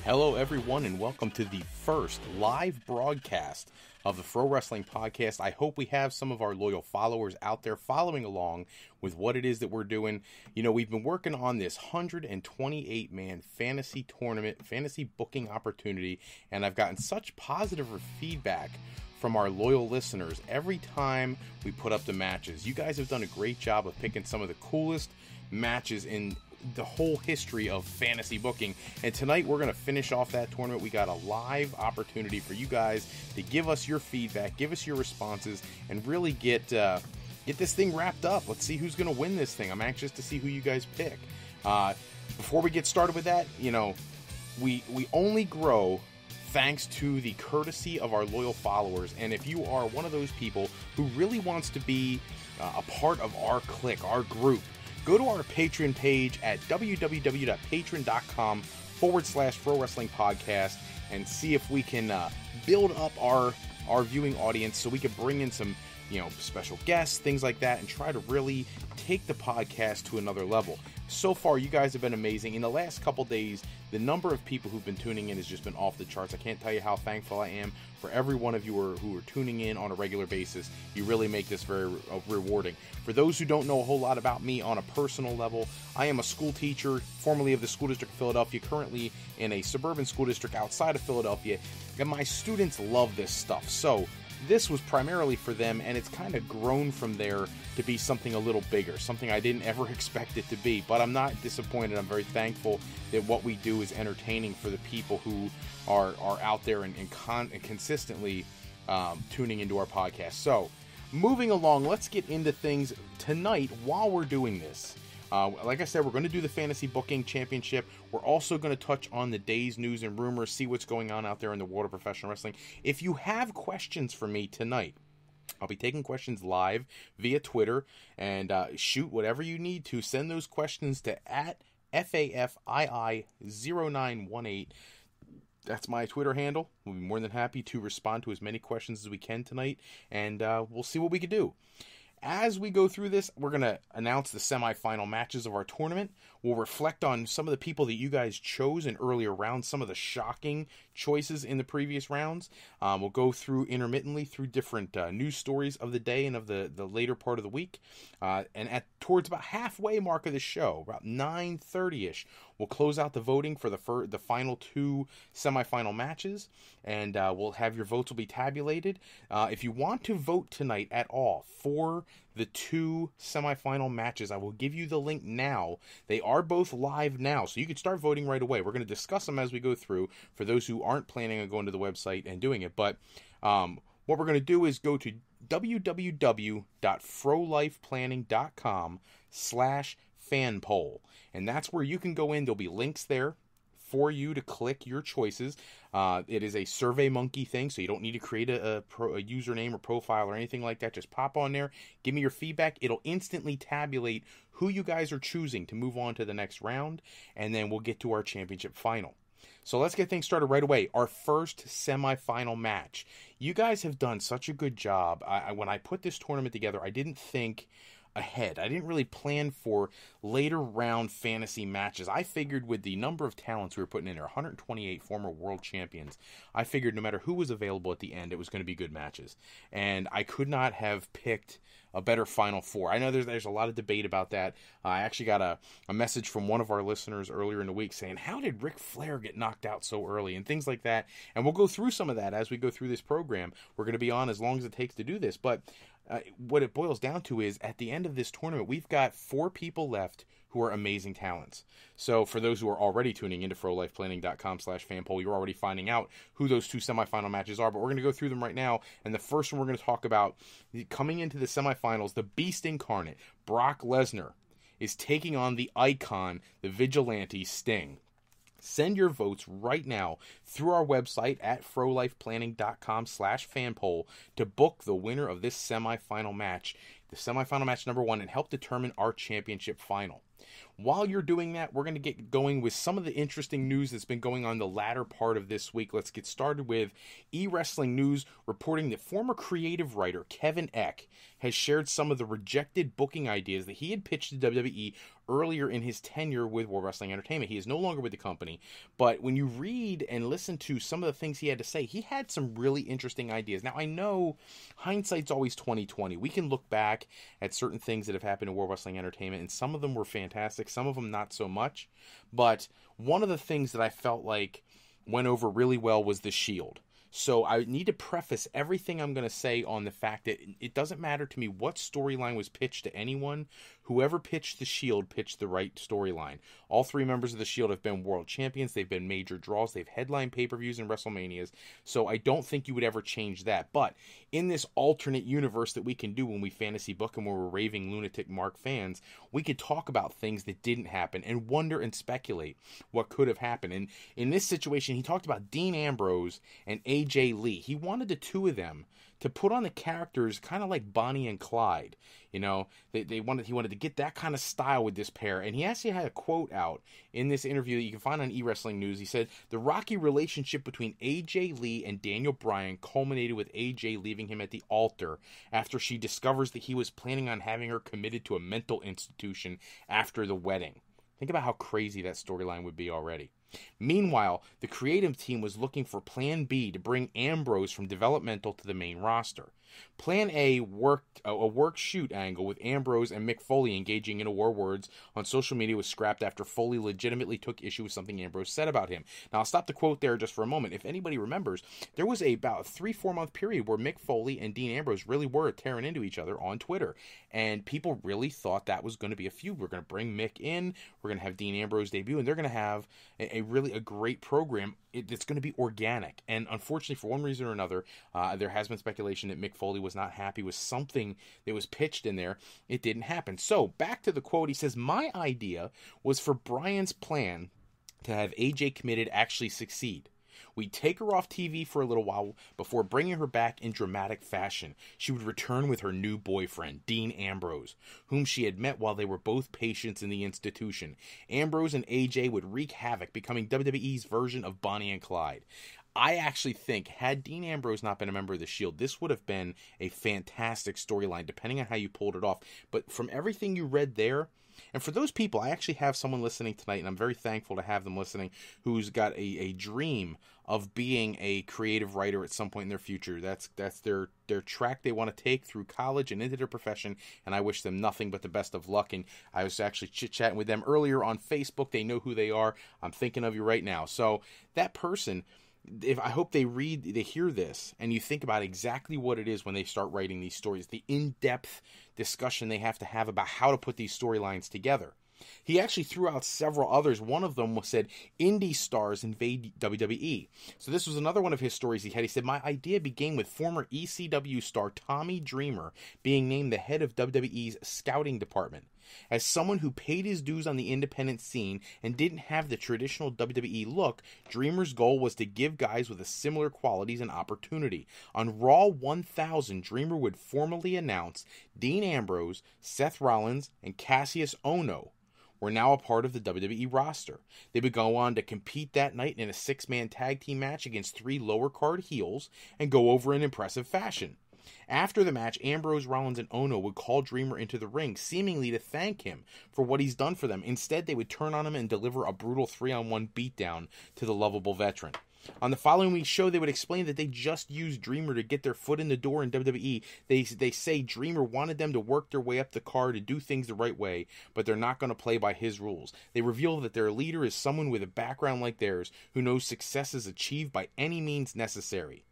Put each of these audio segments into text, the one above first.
Hello, everyone, and welcome to the first live broadcast of the Fro Wrestling Podcast. I hope we have some of our loyal followers out there following along with what it is that we're doing. You know, we've been working on this 128-man fantasy tournament, fantasy booking opportunity, and I've gotten such positive feedback from our loyal listeners every time we put up the matches. You guys have done a great job of picking some of the coolest matches in the whole history of fantasy booking, and tonight we're going to finish off that tournament. We got a live opportunity for you guys to give us your feedback, give us your responses, and really get this thing wrapped up. Let's see who's going to win this thing. I'm anxious to see who you guys pick. Before we get started with that, you know, we only grow thanks to the courtesy of our loyal followers, and if you are one of those people who really wants to be a part of our clique, our group, go to our Patreon page at www.patreon.com/Fro Wrestling Podcast and see if we can build up our viewing audience so we can bring in some, you know, special guests, things like that, and try to really take the podcast to another level. So far, you guys have been amazing. In the last couple days, the number of people who've been tuning in has just been off the charts. I can't tell you how thankful I am for every one of you who are tuning in on a regular basis. You really make this very rewarding. For those who don't know a whole lot about me on a personal level, I am a school teacher, formerly of the School District of Philadelphia, currently in a suburban school district outside of Philadelphia, and my students love this stuff. So this was primarily for them, and it's kind of grown from there to be something a little bigger, something I didn't ever expect it to be. But I'm not disappointed. I'm very thankful that what we do is entertaining for the people who are out there and consistently tuning into our podcast. So, moving along, let's get into things tonight while we're doing this. Like I said, we're going to do the Fantasy Booking Championship. We're also going to touch on the day's news and rumors, see what's going on out there in the world of professional wrestling. If you have questions for me tonight, I'll be taking questions live via Twitter, and shoot whatever you need to. Send those questions to @FAFII0918. That's my Twitter handle. We'll be more than happy to respond to as many questions as we can tonight, and we'll see what we can do. As we go through this, we're going to announce the semifinal matches of our tournament. We'll reflect on some of the people that you guys chose in earlier rounds, some of the shocking choices in the previous rounds. We'll go through intermittently through different news stories of the day and of the later part of the week. And towards about halfway mark of the show, about 9:30ish, we'll close out the voting for the final two semifinal matches, and we'll have your votes will be tabulated. If you want to vote tonight at all for the two semifinal matches, I will give you the link now. They are both live now, so you can start voting right away. We're going to discuss them as we go through for those who aren't planning on going to the website and doing it. But what we're going to do is go to www.frolifeplanning.com/fanpoll, and that's where you can go in. There'll be links there for you to click your choices. It is a Survey Monkey thing, so you don't need to create a username or profile or anything like that. Just pop on there, give me your feedback. It'll instantly tabulate who you guys are choosing to move on to the next round, and then we'll get to our championship final. So let's get things started right away. Our first semifinal match. You guys have done such a good job. When I put this tournament together, I didn't think ahead. I didn't really plan for later round fantasy matches. I figured with the number of talents we were putting in there, 128 former world champions, I figured no matter who was available at the end, it was going to be good matches. And I could not have picked a better Final Four. I know there's a lot of debate about that. I actually got a message from one of our listeners earlier in the week saying, how did Ric Flair get knocked out so early? And things like that. And we'll go through some of that as we go through this program. We're going to be on as long as it takes to do this. But what it boils down to is, at the end of this tournament, we've got 4 people left who are amazing talents. So for those who are already tuning into frolifeplanning.com/fanpoll, you're already finding out who those two semifinal matches are, but we're going to go through them right now. And the first one we're going to talk about, coming into the semifinals, the Beast Incarnate, Brock Lesnar, is taking on the Icon, the Vigilante, Sting. Send your votes right now through our website at frolifeplanning.com/fanpoll to book the winner of this semifinal match. the semifinal match number 1, and help determine our championship final. While you're doing that, we're going to get going with some of the interesting news that's been going on the latter part of this week. Let's get started with eWrestling News reporting that former creative writer Kevin Eck has shared some of the rejected booking ideas that he had pitched to WWE earlier in his tenure with World Wrestling Entertainment. He is no longer with the company, but when you read and listen to some of the things he had to say, he had some really interesting ideas. Now, I know hindsight's always 20/20. We can look back at certain things that have happened in World Wrestling Entertainment, and some of them were fantastic, some of them not so much. But one of the things that I felt like went over really well was the Shield. So I need to preface everything I'm going to say on the fact that it doesn't matter to me what storyline was pitched to anyone. Whoever pitched the Shield pitched the right storyline. All 3 members of the Shield have been world champions. They've been major draws. They've headlined pay-per-views and WrestleManias. So I don't think you would ever change that. But in this alternate universe that we can do when we fantasy book and when we're raving lunatic Mark fans, we could talk about things that didn't happen and wonder and speculate what could have happened. And in this situation, he talked about Dean Ambrose and AJ Lee. He wanted the 2 of them to put on the characters kind of like Bonnie and Clyde. You know, he wanted to get that kind of style with this pair. And he actually had a quote out in this interview that you can find on eWrestling News. He said, "The rocky relationship between AJ Lee and Daniel Bryan culminated with AJ leaving him at the altar after she discovers that he was planning on having her committed to a mental institution after the wedding." Think about how crazy that storyline would be already. Meanwhile, the creative team was looking for Plan B to bring Ambrose from developmental to the main roster. Plan A worked a work-shoot angle with Ambrose and Mick Foley engaging in war words on social media was scrapped after Foley legitimately took issue with something Ambrose said about him. Now, I'll stop the quote there just for a moment. If anybody remembers, there was about a 3-4 month period where Mick Foley and Dean Ambrose really were tearing into each other on Twitter, and people really thought that was going to be a feud. We're going to bring Mick in, we're going to have Dean Ambrose debut, and they're going to have a really great program. It's going to be organic. And unfortunately, for one reason or another, there has been speculation that Mick Foley was not happy with something that was pitched in there. It didn't happen. So back to the quote. He says, "My idea was for Bryan's plan to have AJ committed actually succeed. We'd take her off TV for a little while before bringing her back in dramatic fashion. She would return with her new boyfriend, Dean Ambrose, whom she had met while they were both patients in the institution. Ambrose and AJ would wreak havoc, becoming WWE's version of Bonnie and Clyde." I actually think, had Dean Ambrose not been a member of the Shield, this would have been a fantastic storyline, depending on how you pulled it off. But from everything you read there, and for those people, I actually have someone listening tonight, and I'm very thankful to have them listening, who's got a dream of being a creative writer at some point in their future. That's their track they want to take through college and into their profession, and I wish them nothing but the best of luck. And I was actually chit-chatting with them earlier on Facebook. They know who they are. I'm thinking of you right now. So that person, I hope they hear this, and you think about exactly what it is when they start writing these stories, the in-depth discussion they have to have about how to put these storylines together. He actually threw out several others. One of them said, "Indie stars invade WWE." So this was another one of his stories he had. He said, "My idea began with former ECW star Tommy Dreamer being named the head of WWE's scouting department. As someone who paid his dues on the independent scene and didn't have the traditional WWE look, Dreamer's goal was to give guys with similar qualities an opportunity. On Raw 1000, Dreamer would formally announce Dean Ambrose, Seth Rollins, and Cassius Ohno were now a part of the WWE roster. They would go on to compete that night in a 6-man tag team match against 3 lower card heels and go over in impressive fashion. After the match, Ambrose, Rollins, and Ono would call Dreamer into the ring, seemingly to thank him for what he's done for them. Instead, they would turn on him and deliver a brutal 3-on-1 beatdown to the lovable veteran. On the following week's show, they would explain that they just used Dreamer to get their foot in the door in WWE. They say Dreamer wanted them to work their way up the card to do things the right way, but they're not going to play by his rules. They reveal that their leader is someone with a background like theirs who knows success is achieved by any means necessary.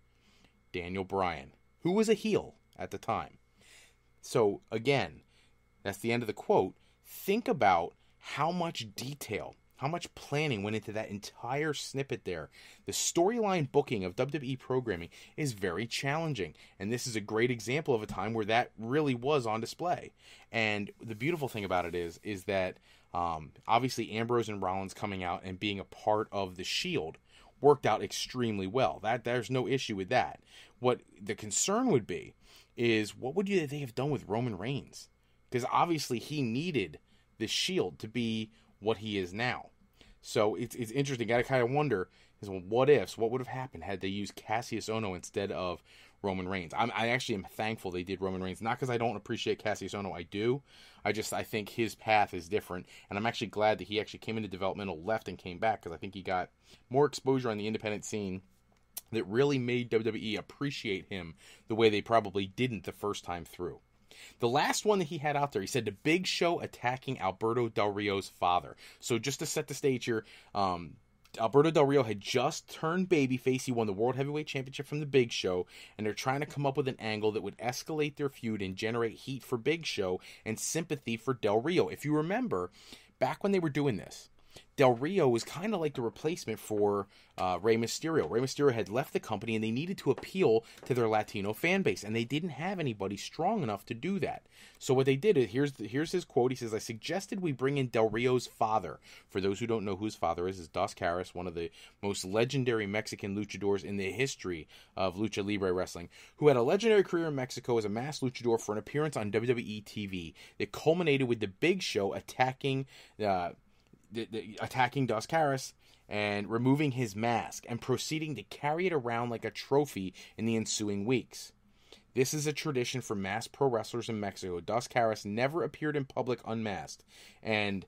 Daniel Bryan, who was a heel at the time. So, again, that's the end of the quote. Think about how much detail, how much planning went into that entire snippet there. The storyline booking of WWE programming is very challenging, and this is a great example of a time where that really was on display. And the beautiful thing about it is that obviously Ambrose and Rollins coming out and being a part of the Shield worked out extremely well. There's no issue with that. What the concern would be is what would they have done with Roman Reigns? Because obviously he needed the Shield to be what he is now. So it's interesting. Got to kind of wonder is, well, what ifs? What would have happened had they used Cassius Ohno instead of Roman Reigns? I actually am thankful they did Roman Reigns, not because I don't appreciate Cassius Ohno. I do. I think his path is different, and I'm actually glad that he actually came into developmental, left, and came back, because I think he got more exposure on the independent scene that really made WWE appreciate him the way they probably didn't the first time through. The last one that he had out there, he said the Big Show attacking Alberto Del Rio's father. So just to set the stage here, Alberto Del Rio had just turned babyface. He won the World Heavyweight Championship from the Big Show, and they're trying to come up with an angle that would escalate their feud and generate heat for Big Show and sympathy for Del Rio. If you remember, back when they were doing this, Del Rio was kind of like the replacement for Rey Mysterio. Rey Mysterio had left the company, and they needed to appeal to their Latino fan base, and they didn't have anybody strong enough to do that. So what they did is, here's his quote. He says, "I suggested we bring in Del Rio's father." For those who don't know who his father is Dos Caras, one of the most legendary Mexican luchadors in the history of Lucha Libre Wrestling, who had a legendary career in Mexico as a masked luchador for an appearance on WWE TV that culminated with the Big Show attacking attacking Dos Caras and removing his mask and proceeding to carry it around like a trophy in the ensuing weeks. This is a tradition for masked pro wrestlers in Mexico. Dos Caras never appeared in public unmasked, and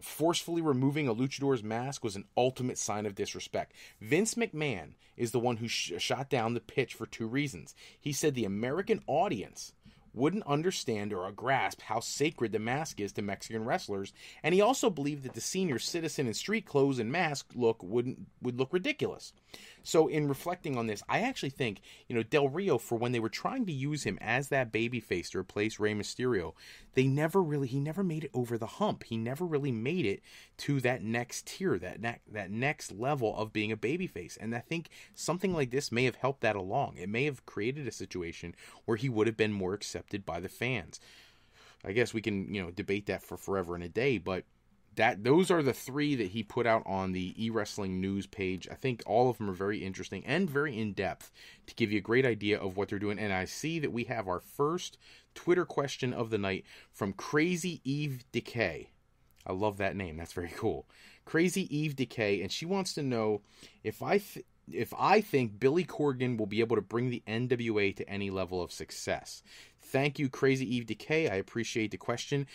forcefully removing a luchador's mask was an ultimate sign of disrespect. Vince McMahon is the one who shot down the pitch for two reasons. He said the American audience wouldn't understand or grasp how sacred the mask is to Mexican wrestlers, and he also believed that the senior citizen in street clothes and mask would look ridiculous. So in reflecting on this, I actually think, Del Rio, for when they were trying to use him as that babyface to replace Rey Mysterio, he never made it over the hump. He never really made it to that next tier, that next level of being a babyface. And I think something like this may have helped that along. It may have created a situation where he would have been more accepted by the fans. I guess we can, debate that for forever and a day, but those are the three that he put out on the eWrestling news page. I think all of them are very interesting and very in-depth to give you a great idea of what they're doing. And I see that we have our first Twitter question of the night from Crazy Eve Decay. I love that name. That's very cool. Crazy Eve Decay, and she wants to know if I think Billy Corgan will be able to bring the NWA to any level of success. Thank you, Crazy Eve Decay. I appreciate the question.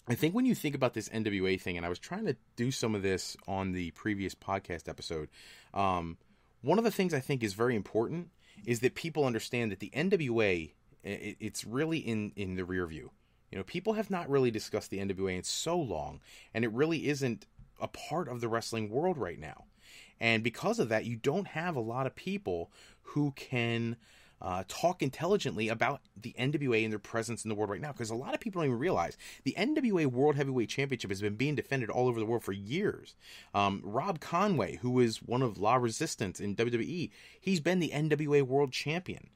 I think when you think about this NWA thing, and I was trying to do some of this on the previous podcast episode, one of the things I think is very important is that people understand that the NWA, it's really in the rear view. People have not really discussed the NWA in so long, and it really isn't a part of the wrestling world right now. And because of that, you don't have a lot of people who can talk intelligently about the NWA and their presence in the world right now, because a lot of people don't even realize the NWA World Heavyweight Championship has been being defended all over the world for years. Rob Conway, who is one of La Resistance in WWE, he's been the NWA World Champion.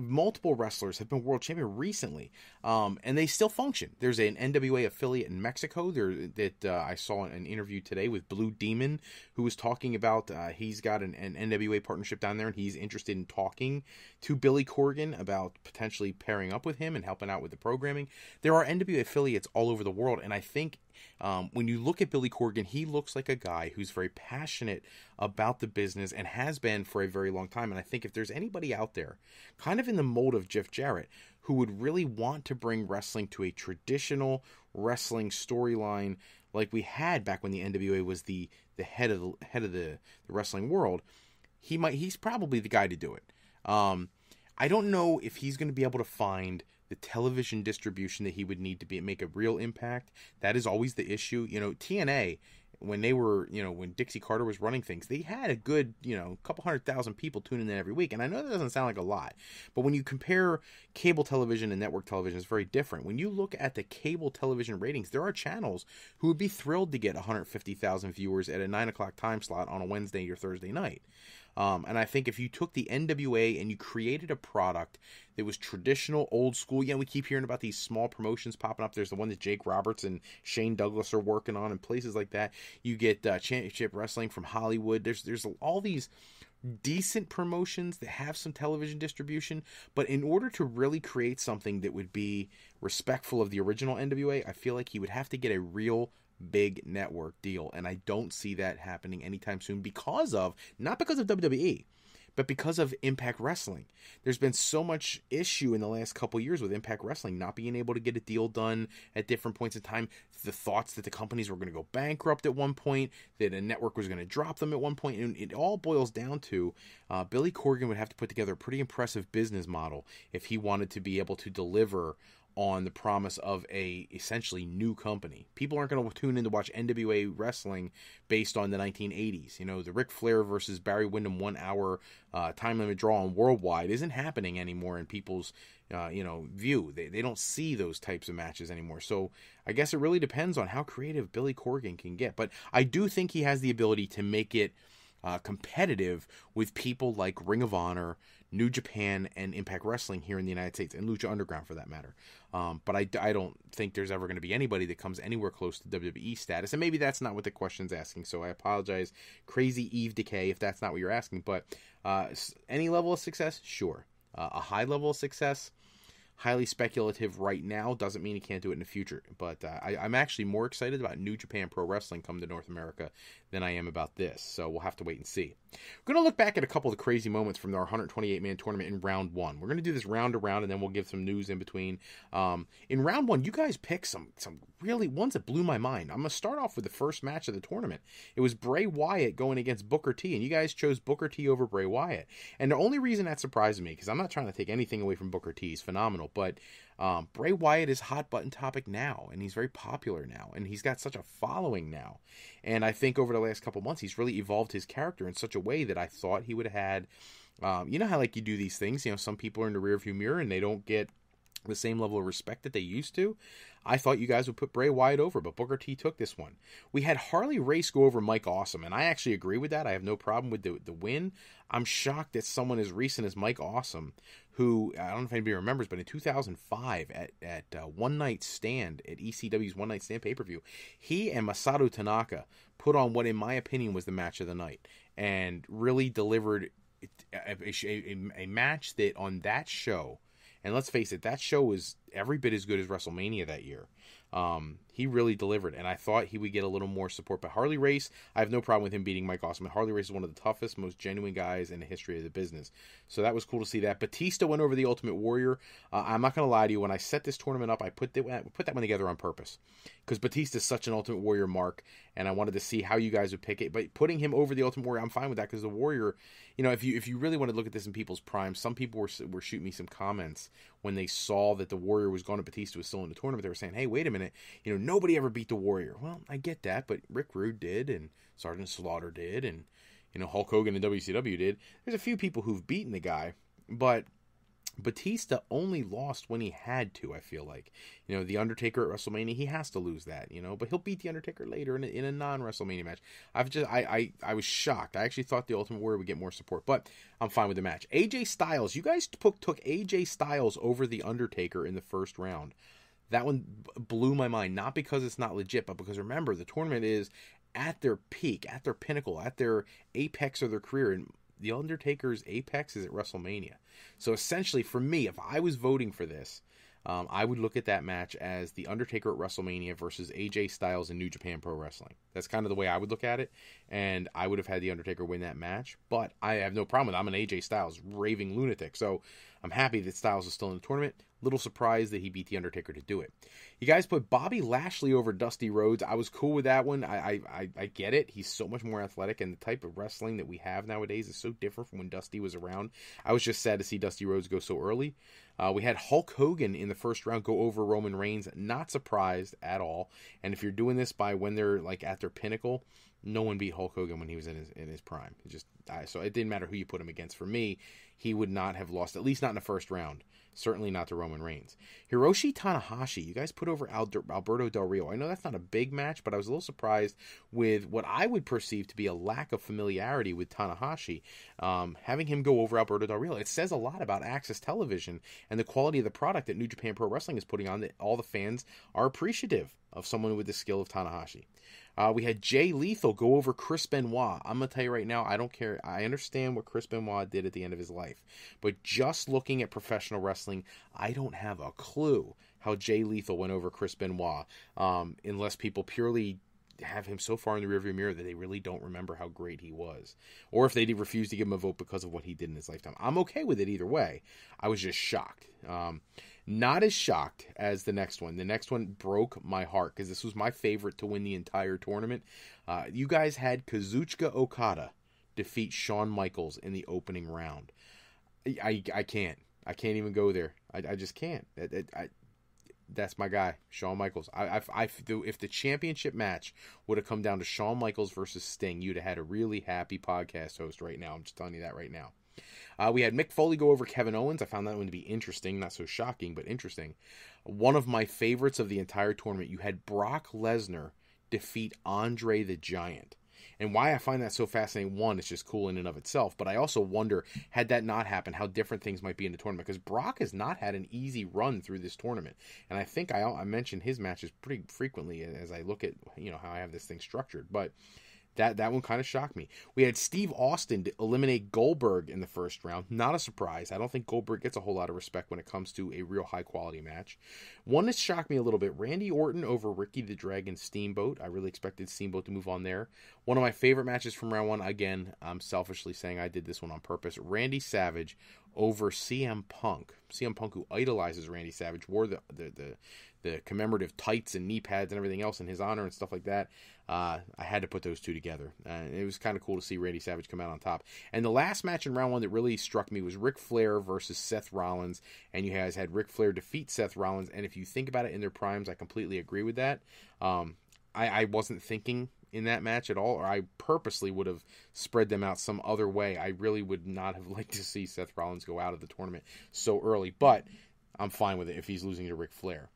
Multiple wrestlers have been world champion recently, and they still function. There's an NWA affiliate in Mexico that I saw an interview today with Blue Demon, who was talking about he's got an NWA partnership down there, and he's interested in talking to Billy Corgan about potentially pairing up with him and helping out with the programming. There are NWA affiliates all over the world, and I think when you look at Billy Corgan, he looks like a guy who's very passionate about the business and has been for a very long time. And I think if there's anybody out there, kind of in the mold of Jeff Jarrett, who would really want to bring wrestling to a traditional wrestling storyline like we had back when the NWA was the head of the wrestling world, he's probably the guy to do it. I don't know if he's going to be able to find the television distribution that he would need to make a real impact. That is always the issue. TNA, when they were, when Dixie Carter was running things, they had a good, couple 100,000 people tuning in every week. And I know that doesn't sound like a lot, but when you compare cable television and network television, it's very different. When you look at the cable television ratings, there are channels who would be thrilled to get 150,000 viewers at a 9 o'clock time slot on a Wednesday or Thursday night. And I think if you took the NWA and you created a product that was traditional, old school, we keep hearing about these small promotions popping up. There's the one that Jake Roberts and Shane Douglas are working on, and places like that. You get Championship Wrestling from Hollywood. There's all these decent promotions that have some television distribution, but in order to really create something that would be respectful of the original NWA, I feel like he would have to get a real big network deal, and I don't see that happening anytime soon not because of WWE, but because of Impact Wrestling. There's been so much issue in the last couple years with Impact Wrestling not being able to get a deal done at different points in time. The thoughts that the companies were going to go bankrupt at one point, that a network was going to drop them at one point, and it all boils down to Billy Corgan would have to put together a pretty impressive business model if he wanted to be able to deliver on the promise of a essentially new company. People aren't going to tune in to watch NWA wrestling based on the 1980s. You know, the Ric Flair versus Barry Windham 1 hour time limit draw on Worldwide isn't happening anymore in people's view. They don't see those types of matches anymore. So I guess it really depends on how creative Billy Corgan can get. But I do think he has the ability to make it competitive with people like Ring of Honor, New Japan, and Impact Wrestling here in the United States, and Lucha Underground for that matter. But I don't think there's ever going to be anybody that comes anywhere close to WWE status, and maybe that's not what the question's asking, so I apologize, Crazy Eve Decay, if that's not what you're asking. But any level of success, sure. A high level of success, highly speculative right now, doesn't mean he can't do it in the future. But I'm actually more excited about New Japan Pro Wrestling coming to North America than I am about this. So we'll have to wait and see. We're going to look back at a couple of the crazy moments from our 128-man tournament in round one. We're going to do this round to round, and then we'll give some news in between. In round one, you guys picked some really ones that blew my mind. I'm going to start off with the first match of the tournament. It was Bray Wyatt going against Booker T, and you guys chose Booker T over Bray Wyatt. And the only reason that surprised me, because I'm not trying to take anything away from Booker T, he's phenomenal, but Bray Wyatt is hot button topic now, and he's very popular now, and he's got such a following now. And I think over the last couple months, he's really evolved his character in such a way that I thought he would have had, you know how like you do these things, you know, some people are in the rearview mirror and they don't get the same level of respect that they used to. I thought you guys would put Bray Wyatt over, but Booker T took this one. We had Harley Race go over Mike Awesome, and I actually agree with that. I have no problem with the win. I'm shocked that someone as recent as Mike Awesome, who, I don't know if anybody remembers, but in 2005 at One Night Stand, at ECW's One Night Stand pay-per-view, he and Masato Tanaka put on what, in my opinion, was the match of the night, and really delivered a match that on that show, and let's face it, that show was every bit as good as WrestleMania that year. He really delivered, and I thought he would get a little more support. But Harley Race, I have no problem with him beating Mike Awesome. And Harley Race is one of the toughest, most genuine guys in the history of the business. So that was cool to see that. Batista went over the Ultimate Warrior. I'm not going to lie to you. When I set this tournament up, I put that one together on purpose. Because Batista is such an Ultimate Warrior mark, and I wanted to see how you guys would pick it. But putting him over the Ultimate Warrior, I'm fine with that, because the Warrior, you know, if you really want to look at this in people's prime, some people were shooting me some comments when they saw that the Warrior was gone and Batista was still in the tournament. They were saying, hey, wait a minute, you know, nobody ever beat the Warrior. Well, I get that, but Rick Rude did, and Sergeant Slaughter did, and, you know, Hulk Hogan and WCW did. There's a few people who've beaten the guy, but Batista only lost when he had to, I feel like. You know, The Undertaker at WrestleMania, he has to lose that, you know, but he'll beat The Undertaker later in a non-WrestleMania match. I was shocked. I actually thought the Ultimate Warrior would get more support, but I'm fine with the match. AJ Styles, you guys took AJ Styles over The Undertaker in the first round. That one blew my mind, not because it's not legit, but because, remember, the tournament is at their peak, at their pinnacle, at their apex of their career, and The Undertaker's apex is at WrestleMania. So essentially, for me, if I was voting for this, I would look at that match as The Undertaker at WrestleMania versus AJ Styles in New Japan Pro Wrestling. That's kind of the way I would look at it, and I would have had The Undertaker win that match, but I have no problem with it. I'm an AJ Styles raving lunatic, so I'm happy that Styles is still in the tournament. Little surprised that he beat The Undertaker to do it. You guys put Bobby Lashley over Dusty Rhodes. I was cool with that one. I get it. He's so much more athletic, and the type of wrestling that we have nowadays is so different from when Dusty was around. I was just sad to see Dusty Rhodes go so early. We had Hulk Hogan in the first round go over Roman Reigns. Not surprised at all. And if you're doing this by when they're like at their pinnacle, no one beat Hulk Hogan when he was in his prime. So it didn't matter who you put him against. For me, he would not have lost, at least not in the first round. Certainly not to Roman Reigns. Hiroshi Tanahashi, you guys put over Alberto Del Rio. I know that's not a big match, but I was a little surprised with what I would perceive to be a lack of familiarity with Tanahashi. Having him go over Alberto Del Rio, it says a lot about Access Television and the quality of the product that New Japan Pro Wrestling is putting on, that all the fans are appreciative of someone with the skill of Tanahashi. We had Jay Lethal go over Chris Benoit. I'm going to tell you right now, I don't care. I understand what Chris Benoit did at the end of his life. But just looking at professional wrestling, I don't have a clue how Jay Lethal went over Chris Benoit, unless people purely have him so far in the rearview mirror that they really don't remember how great he was. Or if they refuse to give him a vote because of what he did in his lifetime. I'm okay with it either way. I was just shocked. Not as shocked as the next one. The next one broke my heart because this was my favorite to win the entire tournament. You guys had Kazuchika Okada defeat Shawn Michaels in the opening round. I can't. I can't even go there. I just can't. That's my guy, Shawn Michaels. If the championship match would have come down to Shawn Michaels versus Sting, you'd have had a really happy podcast host right now. I'm just telling you that right now. We had Mick Foley go over Kevin Owens. I found that one to be interesting. Not so shocking, but interesting. One of my favorites of the entire tournament, you had Brock Lesnar defeat Andre the Giant. And why I find that so fascinating, one, it's just cool in and of itself, but I also wonder, had that not happened, how different things might be in the tournament, because Brock has not had an easy run through this tournament. And I think I mentioned his matches pretty frequently as I look at, how I have this thing structured, but that one kind of shocked me. We had Steve Austin to eliminate Goldberg in the first round. Not a surprise. I don't think Goldberg gets a whole lot of respect when it comes to a real high-quality match. One that shocked me a little bit, Randy Orton over Ricky the Dragon Steamboat. I really expected Steamboat to move on there. One of my favorite matches from round one, again, I'm selfishly saying I did this one on purpose, Randy Savage over CM Punk. CM Punk, who idolizes Randy Savage, wore the commemorative tights and knee pads and everything else in his honor and stuff like that. I had to put those two together. It was kind of cool to see Randy Savage come out on top. And the last match in round one that really struck me was Ric Flair versus Seth Rollins. And you guys had Ric Flair defeat Seth Rollins. And if you think about it in their primes, I completely agree with that. I wasn't thinking in that match at all, or I purposely would have spread them out some other way. I really would not have liked to see Seth Rollins go out of the tournament so early. But I'm fine with it if he's losing to Ric Flair.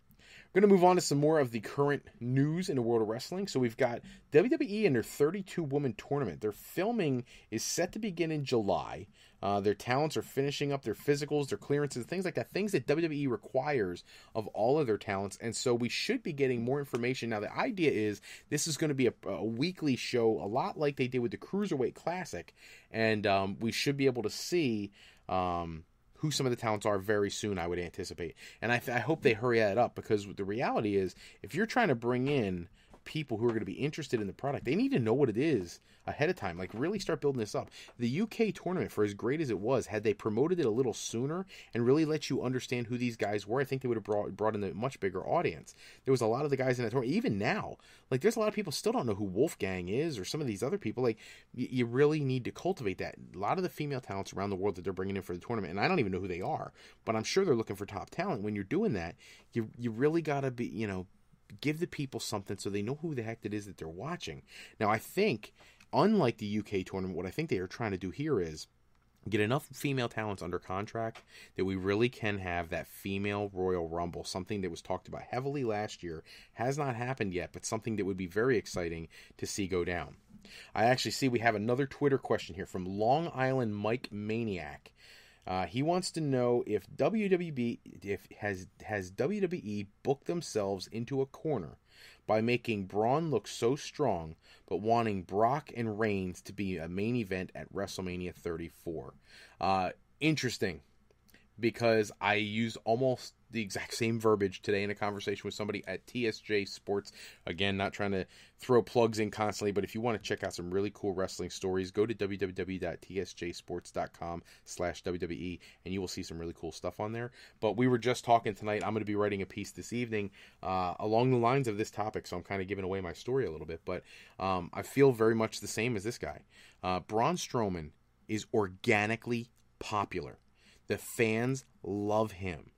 We're going to move on to some more of the current news in the world of wrestling. So we've got WWE and their 32-woman tournament. Their filming is set to begin in July. Their talents are finishing up their physicals, their clearances, things like that. Things that WWE requires of all of their talents. And so we should be getting more information. Now, the idea is this is going to be a weekly show, a lot like they did with the Cruiserweight Classic. And we should be able to see who some of the talents are very soon, I would anticipate. And I hope they hurry that up, because the reality is, if you're trying to bring in people who are going to be interested in the product, they need to know what it is ahead of time. Like, really start building this up. The UK tournament, for as great as it was, had they promoted it a little sooner and really let you understand who these guys were, I think they would have brought in a much bigger audience. There was a lot of the guys in that tournament, even now, like, there's a lot of people still don't know who Wolfgang is, or some of these other people. Like, you really need to cultivate that. A lot of the female talents around the world that they're bringing in for the tournament, and I don't even know who they are, but I'm sure they're looking for top talent. When you're doing that, you really got to be, give the people something so they know who the heck it is that they're watching. Now, I think, unlike the UK tournament, what I think they are trying to do here is get enough female talents under contract that we really can have that female Royal Rumble, something that was talked about heavily last year. Has not happened yet, but something that would be very exciting to see go down. I actually see we have another Twitter question here from Long Island Mike Maniac. He wants to know if has WWE booked themselves into a corner by making Braun look so strong, but wanting Brock and Reigns to be a main event at WrestleMania 34. Interesting, because I used almost the exact same verbiage today in a conversation with somebody at TSJ Sports. Again, not trying to throw plugs in constantly, but if you want to check out some really cool wrestling stories, go to www.tsjsports.com/WWE, and you will see some really cool stuff on there. But we were just talking tonight. I'm going to be writing a piece this evening along the lines of this topic, so I'm kind of giving away my story a little bit. But I feel very much the same as this guy. Braun Strowman is organically popular. The fans love him.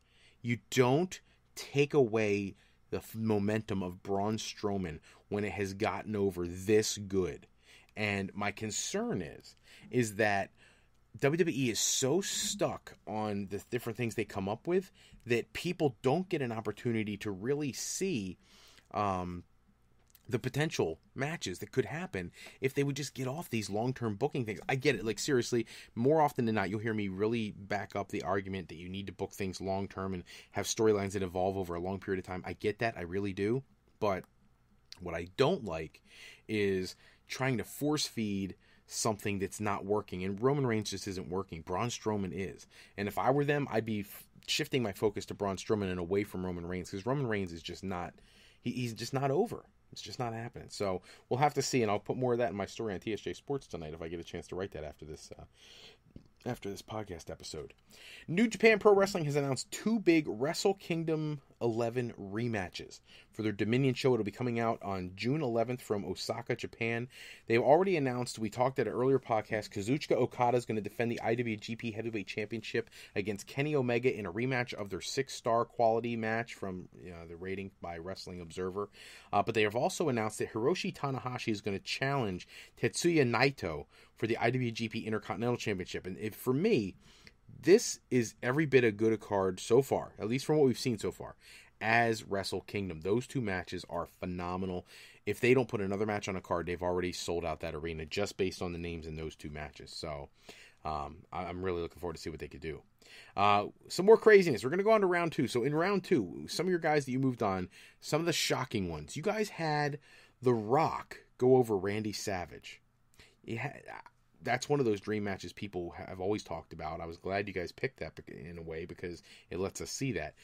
You don't take away the momentum of Braun Strowman when it has gotten over this good. And my concern is that WWE is so stuck on the different things they come up with that people don't get an opportunity to really see the potential matches that could happen if they would just get off these long-term booking things. I get it. Like, seriously, more often than not, you'll hear me really back up the argument that you need to book things long-term and have storylines that evolve over a long period of time. I get that. I really do. But what I don't like is trying to force feed something that's not working. And Roman Reigns just isn't working. Braun Strowman is. And if I were them, I'd be shifting my focus to Braun Strowman and away from Roman Reigns, because Roman Reigns is just not, he's just not over. It's just not happening. So we'll have to see, and I'll put more of that in my story on TSJ Sports tonight if I get a chance to write that after this podcast episode. New Japan Pro Wrestling has announced 2 big Wrestle Kingdom 11 rematches for their Dominion show. It'll be coming out on June 11th from Osaka, Japan. They've already announced, we talked at an earlier podcast, Kazuchika Okada is going to defend the IWGP Heavyweight Championship against Kenny Omega in a rematch of their 6-star quality match from the rating by Wrestling Observer. But they have also announced that Hiroshi Tanahashi is going to challenge Tetsuya Naito for the IWGP Intercontinental Championship. And for me, this is every bit a good a card so far, at least from what we've seen so far, as Wrestle Kingdom. Those 2 matches are phenomenal. If they don't put another match on a card, they've already sold out that arena just based on the names in those 2 matches. So I'm really looking forward to see what they could do. Some more craziness. We're going to go on to round 2. So in round 2, some of your guys that you moved on, some of the shocking ones. You guys had The Rock go over Randy Savage. That's one of those dream matches people have always talked about. I was glad you guys picked that in a way because it lets us see that.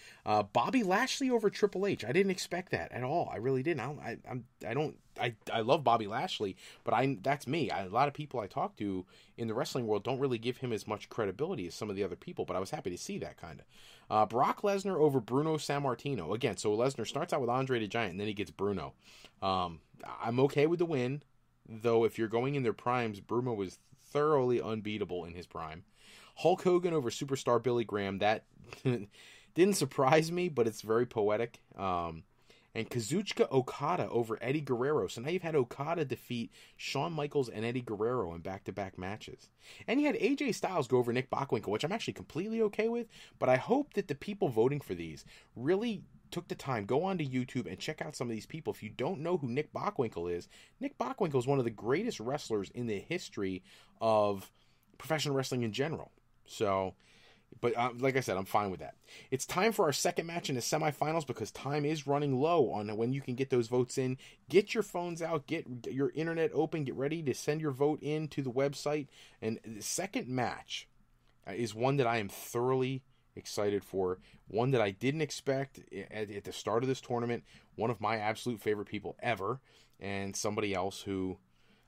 Bobby Lashley over Triple H. I didn't expect that at all. I really didn't. I love Bobby Lashley, but that's me. A lot of people I talk to in the wrestling world don't really give him as much credibility as some of the other people, but I was happy to see that kind of. Brock Lesnar over Bruno Sammartino. Again, so Lesnar starts out with Andre the Giant, and then he gets Bruno. I'm okay with the win, though if you're going in their primes, Bruno was thoroughly unbeatable in his prime. Hulk Hogan over Superstar Billy Graham. That didn't surprise me, but it's very poetic. And Kazuchika Okada over Eddie Guerrero. So now you've had Okada defeat Shawn Michaels and Eddie Guerrero in back-to-back matches. And you had AJ Styles go over Nick Bockwinkel, which I'm actually completely okay with, but I hope that the people voting for these really took the time, go onto YouTube and check out some of these people. If you don't know who Nick Bockwinkel is one of the greatest wrestlers in the history of professional wrestling in general. So, but like I said, I'm fine with that. It's time for our second match in the semifinals because time is running low on when you can get those votes in. Get your phones out, get your internet open, get ready to send your vote in to the website. And the second match is one that I am thoroughly excited for, one that I didn't expect at the start of this tournament, one of my absolute favorite people ever, and somebody else who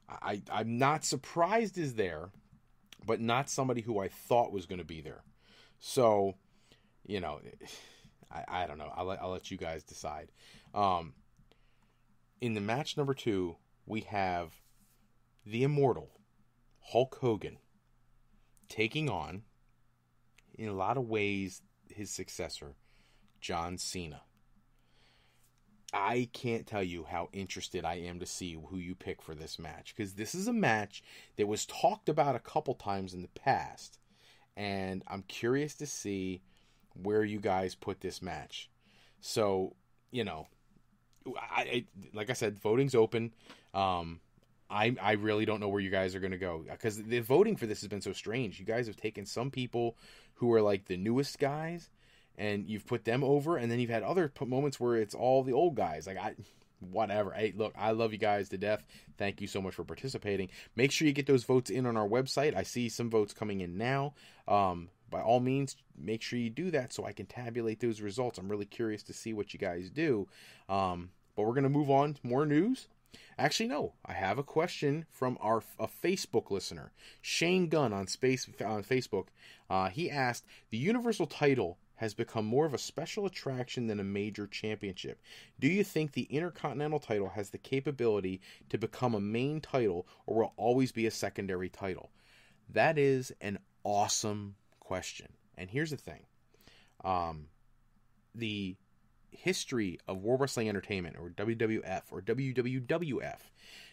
I'm not surprised is there, but not somebody who I thought was going to be there. So, I don't know. I'll let you guys decide. In the match number 2, we have the immortal Hulk Hogan taking on, in a lot of ways, his successor, John Cena. I can't tell you how interested I am to see who you pick for this match, because this is a match that was talked about a couple times in the past, and I'm curious to see where you guys put this match. So, like I said, voting's open. I really don't know where you guys are going to go, because the voting for this has been so strange. You guys have taken some people who are like the newest guys, and you've put them over, and then you've had other moments where it's all the old guys. Whatever. Hey, look, I love you guys to death. Thank you so much for participating. Make sure you get those votes in on our website. I see some votes coming in now. By all means, make sure you do that so I can tabulate those results. I'm really curious to see what you guys do. But we're going to move on to more news. Actually, no. I have a question from a Facebook listener, Shane Gunn on Facebook. He asked, the Universal title has become more of a special attraction than a major championship. Do you think the Intercontinental title has the capability to become a main title, or will always be a secondary title? That is an awesome question. And here's the thing. The history of World Wrestling Entertainment, or WWF, or WWWF,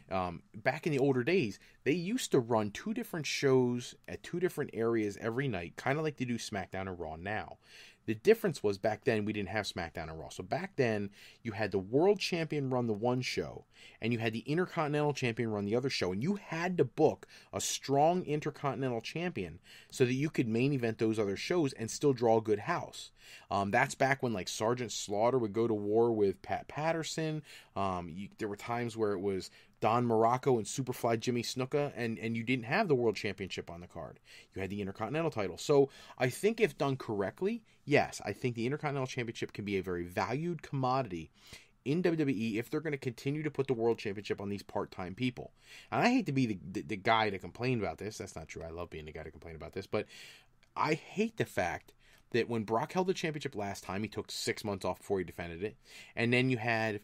Back in the older days, they used to run 2 different shows at 2 different areas every night, kind of like they do SmackDown and Raw now. The difference was back then we didn't have SmackDown and Raw. So back then you had the world champion run the one show and you had the Intercontinental champion run the other show. And you had to book a strong Intercontinental champion so that you could main event those other shows and still draw a good house. That's back when like Sergeant Slaughter would go to war with Pat Patterson. There were times where it was Don Morocco and Superfly Jimmy Snuka, and you didn't have the World Championship on the card. You had the Intercontinental title. So I think if done correctly, yes, I think the Intercontinental Championship can be a very valued commodity in WWE if they're going to continue to put the World Championship on these part-time people. And I hate to be the guy to complain about this. That's not true. I love being the guy to complain about this. But I hate the fact that when Brock held the championship last time, he took 6 months off before he defended it. And then you had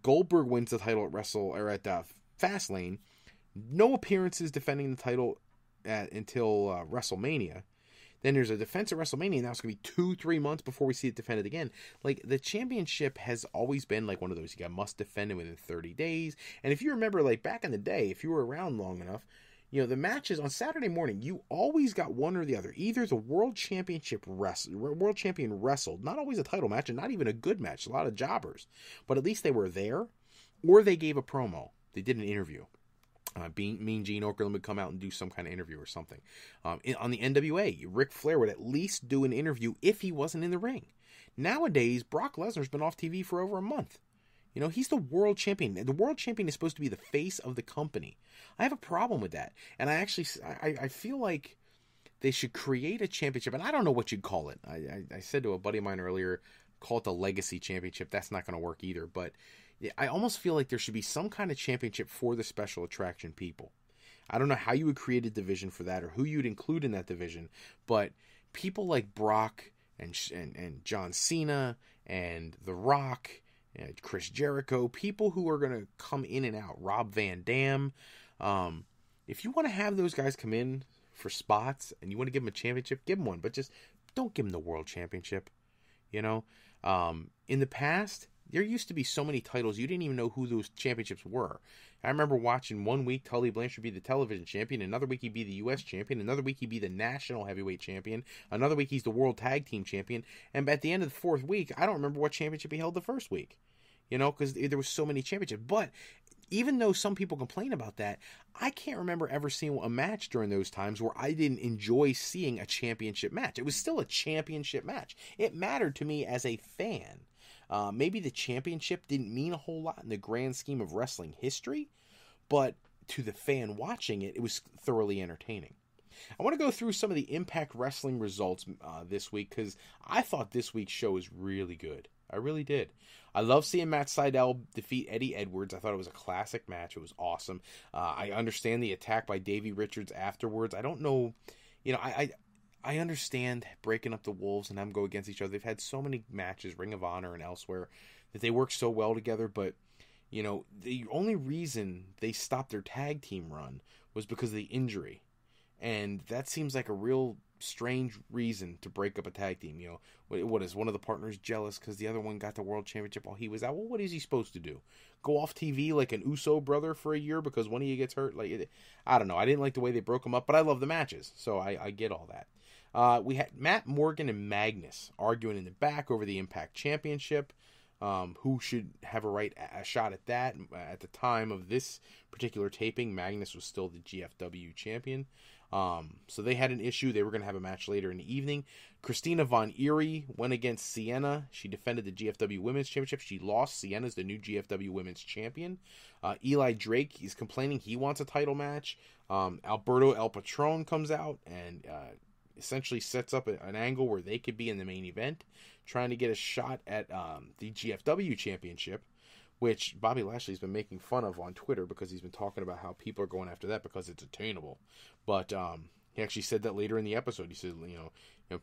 Goldberg wins the title at Fastlane. No appearances defending the title until WrestleMania. Then there's a defense at WrestleMania, and now it's going to be 2-3 months before we see it defended again. Like, the championship has always been like one of those, you must defend it within 30 days. And if you remember, like, back in the day, if you were around long enough, the matches on Saturday morning, you always got one or the other. Either the world champion wrestled, not always a title match, and not even a good match, a lot of jobbers, but at least they were there, or they gave a promo. They did an interview. Mean Gene Okerlund would come out and do some kind of interview or something. On the NWA, Ric Flair would at least do an interview if he wasn't in the ring. Nowadays, Brock Lesnar's been off TV for over a month. He's the world champion. The world champion is supposed to be the face of the company. I have a problem with that. And I feel like they should create a championship. And I don't know what you'd call it. I said to a buddy of mine earlier, call it the Legacy Championship. That's not going to work either. But I almost feel like there should be some kind of championship for the special attraction people. I don't know how you would create a division for that or who you'd include in that division. But people like Brock and John Cena and The Rock and Chris Jericho, people who are going to come in and out, Rob Van Dam. If you want to have those guys come in for spots and you want to give them a championship, give them one. But just don't give them the world championship. In the past, there used to be so many titles, you didn't even know who those championships were. I remember watching one week Tully Blanchard be the television champion, another week he'd be the U.S. champion, another week he'd be the national heavyweight champion, another week he's the world tag team champion, and at the end of the 4th week, I don't remember what championship he held the first week, because there was so many championships. But even though some people complain about that, I can't remember ever seeing a match during those times where I didn't enjoy seeing a championship match. It was still a championship match. It mattered to me as a fan. Maybe the championship didn't mean a whole lot in the grand scheme of wrestling history, but to the fan watching it, it was thoroughly entertaining. I want to go through some of the Impact Wrestling results this week because I thought this week's show was really good. I really did. I love seeing Matt Sydal defeat Eddie Edwards. I thought it was a classic match. It was awesome. I understand the attack by Davey Richards afterwards. I don't know, I understand breaking up the Wolves and them go against each other. They've had so many matches, Ring of Honor and elsewhere, that they work so well together. But, the only reason they stopped their tag team run was because of the injury. And that seems like a real strange reason to break up a tag team. What is one of the partners jealous because the other one got the world championship while he was out? Well, what is he supposed to do? Go off TV like an Uso brother for a year because one of you gets hurt? I don't know. I didn't like the way they broke them up, but I love the matches, so I get all that. We had Matt Morgan and Magnus arguing in the back over the Impact Championship. Who should have a shot at that? At the time of this particular taping, Magnus was still the GFW champion. So they had an issue. They were going to have a match later in the evening. Christina Von Eerie went against Sienna. She defended the GFW Women's Championship. She lost. Sienna's the new GFW Women's Champion. Eli Drake is complaining he wants a title match. Alberto El Patron comes out and essentially sets up an angle where they could be in the main event, trying to get a shot at the GFW Championship, which Bobby Lashley's been making fun of on Twitter because he's been talking about how people are going after that because it's attainable. But he actually said that later in the episode. He said,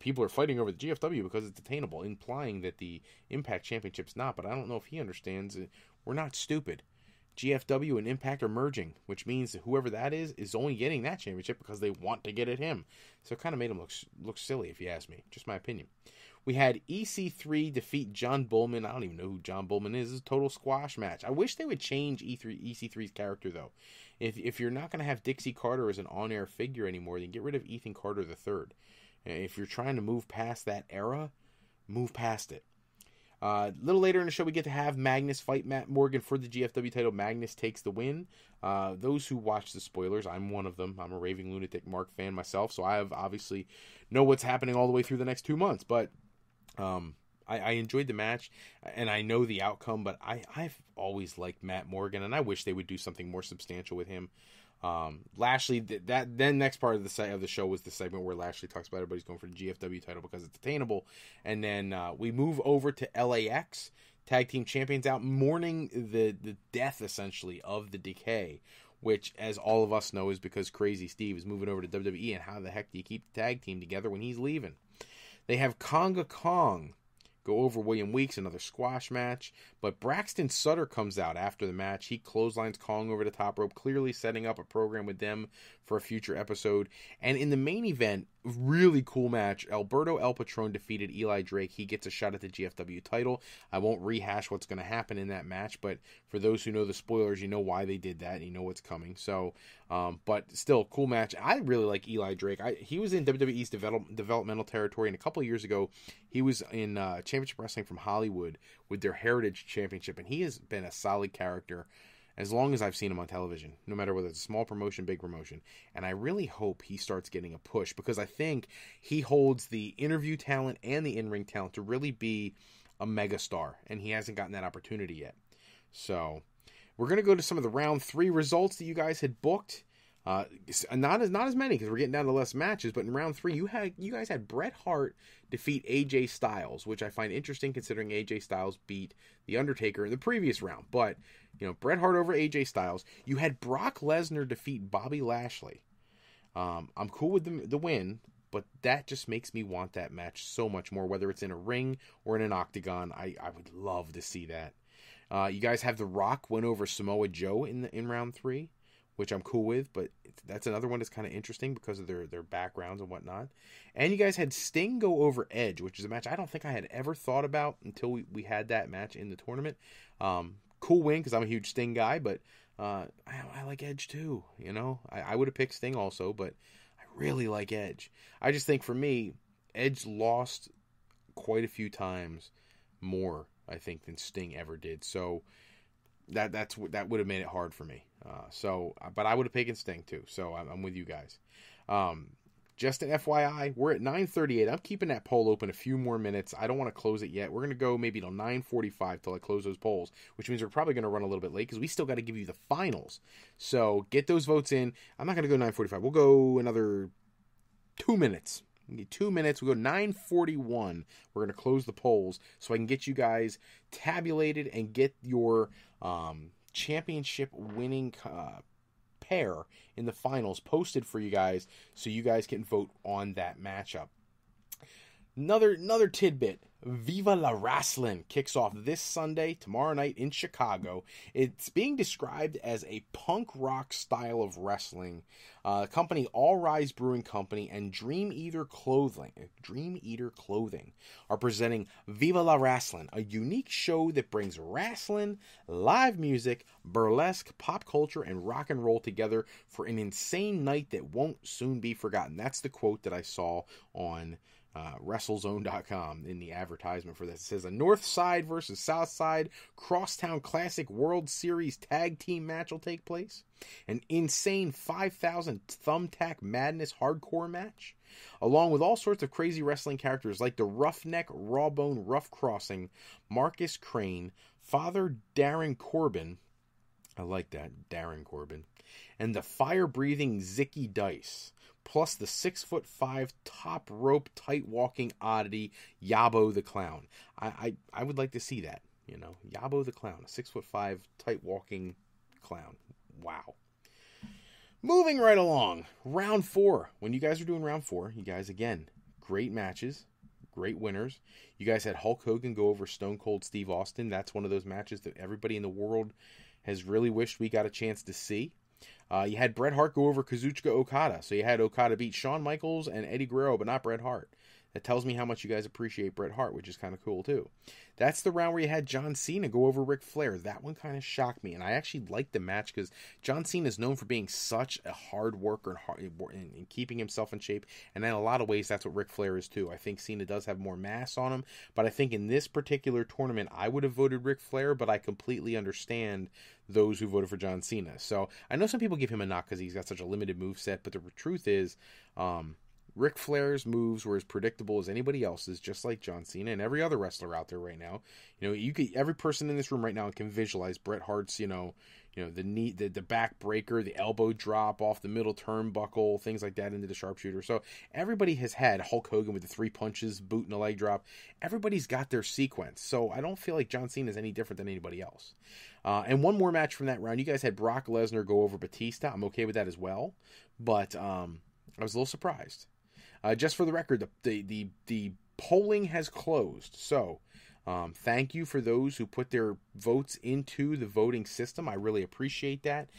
people are fighting over the GFW because it's attainable, implying that the Impact Championship's not. But I don't know if he understands it. We're not stupid. GFW and Impact are merging, which means that whoever that is only getting that championship because they want to get at him. So it kind of made him look silly, if you ask me. Just my opinion. We had EC3 defeat John Bullman. I don't even know who John Bullman is. It's a total squash match. I wish they would change EC3's character, though. If you're not going to have Dixie Carter as an on-air figure anymore, then get rid of Ethan Carter III. If you're trying to move past that era, move past it. A little later in the show, we get to have Magnus fight Matt Morgan for the GFW title. Magnus takes the win. Those who watch the spoilers, I'm one of them. I'm a raving lunatic Mark fan myself, so I have obviously know what's happening all the way through the next 2 months. But I enjoyed the match, and I know the outcome, but I've always liked Matt Morgan, and I wish they would do something more substantial with him. Lashley, then next part of the show was the segment where Lashley talks about everybody's going for the GFW title because it's attainable, and then we move over to LAX, tag team champions out, mourning the death essentially of the Decay, which, as all of us know, is because Crazy Steve is moving over to WWE, and how the heck do you keep the tag team together when he's leaving? They have Konga Kong go over William Weeks, another squash match. But Braxton Sutter comes out after the match. He clotheslines Kong over the top rope, clearly setting up a program with them for a future episode. And in the main event, really cool match, Alberto El Patron defeated Eli Drake. He gets a shot at the GFW title. I won't rehash what's going to happen in that match, but for those who know the spoilers, you know why they did that, and you know what's coming. So, but still, cool match. I really like Eli Drake. He was in WWE's developmental territory, and a couple of years ago, he was in Championship Wrestling from Hollywood with their Heritage Championship, and he has been a solid character as long as I've seen him on television, no matter whether it's a small promotion, big promotion. And I really hope he starts getting a push, because I think he holds the interview talent and the in-ring talent to really be a megastar, and he hasn't gotten that opportunity yet. So we're going to go to some of the round 3 results that you guys had booked. Not as many, because we're getting down to less matches, but in round 3 you guys had Bret Hart defeat AJ Styles, which I find interesting considering AJ Styles beat The Undertaker in the previous round. But Bret Hart over AJ Styles. You had Brock Lesnar defeat Bobby Lashley. I'm cool with the win, but that just makes me want that match so much more, whether it's in a ring or in an octagon. I would love to see that. You guys have The Rock win over Samoa Joe in round 3, which I'm cool with, but that's another one that's kind of interesting because of their backgrounds and whatnot. And you guys had Sting go over Edge, which is a match I don't think I had ever thought about until we had that match in the tournament. Cool win, because I'm a huge Sting guy, but I like Edge too. I would have picked Sting also, but I really like Edge. I just think for me, Edge lost quite a few times more, I think, than Sting ever did. So that would have made it hard for me. But I would have taken Sting too. So I'm with you guys. Just an FYI, we're at 9:38. I'm keeping that poll open a few more minutes. I don't want to close it yet. We're going to go maybe till 9:45 till I close those polls, which means we're probably going to run a little bit late because we still got to give you the finals. So get those votes in. I'm not going to go 9:45. We'll go another 2 minutes. We get 2 minutes. We'll go 9:41. We're going to close the polls so I can get you guys tabulated and get your championship winning pair in the finals posted for you guys so you guys can vote on that matchup. Another tidbit. Viva la Wrestling kicks off this Sunday, tomorrow night in Chicago. It's being described as a punk rock style of wrestling. Company All Rise Brewing Company and Dream Eater Clothing are presenting Viva la Wrestling, a unique show that brings wrestling, live music, burlesque, pop culture, and rock and roll together for an insane night that won't soon be forgotten. That's the quote that I saw on WrestleZone.com in the advertisement for this. It says a North Side versus South Side Crosstown Classic World Series tag team match will take place. An insane 5,000 thumbtack madness hardcore match, along with all sorts of crazy wrestling characters like the Roughneck Rawbone Rough Crossing, Marcus Crane, Father Darren Corbin, I like that, Darren Corbin, and the fire-breathing Zicky Dice, plus the 6'5" top rope tight walking oddity Yabo the Clown. I would like to see that, Yabo the Clown, a 6'5" tight walking clown. Wow. Moving right along, round 4. When you guys are doing round 4, you guys, again, great matches, great winners. You guys had Hulk Hogan go over Stone Cold Steve Austin. That's one of those matches that everybody in the world has really wished we got a chance to see. You had Bret Hart go over Kazuchika Okada. So you had Okada beat Shawn Michaels and Eddie Guerrero, but not Bret Hart. That tells me how much you guys appreciate Bret Hart, which is kind of cool, too. That's the round where you had John Cena go over Ric Flair. That one kind of shocked me, and I actually liked the match because John Cena is known for being such a hard worker and keeping himself in shape, and in a lot of ways, that's what Ric Flair is, too. I think Cena does have more mass on him, but I think in this particular tournament, I would have voted Ric Flair, but I completely understand those who voted for John Cena. So I know some people give him a knock because he's got such a limited moveset, but the truth is, Ric Flair's moves were as predictable as anybody else's, just like John Cena and every other wrestler out there right now. You know, every person in this room right now can visualize Bret Hart's, the knee, the back breaker, the elbow drop off the middle turnbuckle, things like that into the sharpshooter. So everybody has had Hulk Hogan with the 3 punches, boot and a leg drop. Everybody's got their sequence. So I don't feel like John Cena is any different than anybody else. And one more match from that round. You guys had Brock Lesnar go over Batista. I'm okay with that as well. But I was a little surprised. Just for the record, the polling has closed. So thank you for those who put their votes into the voting system. I really appreciate that.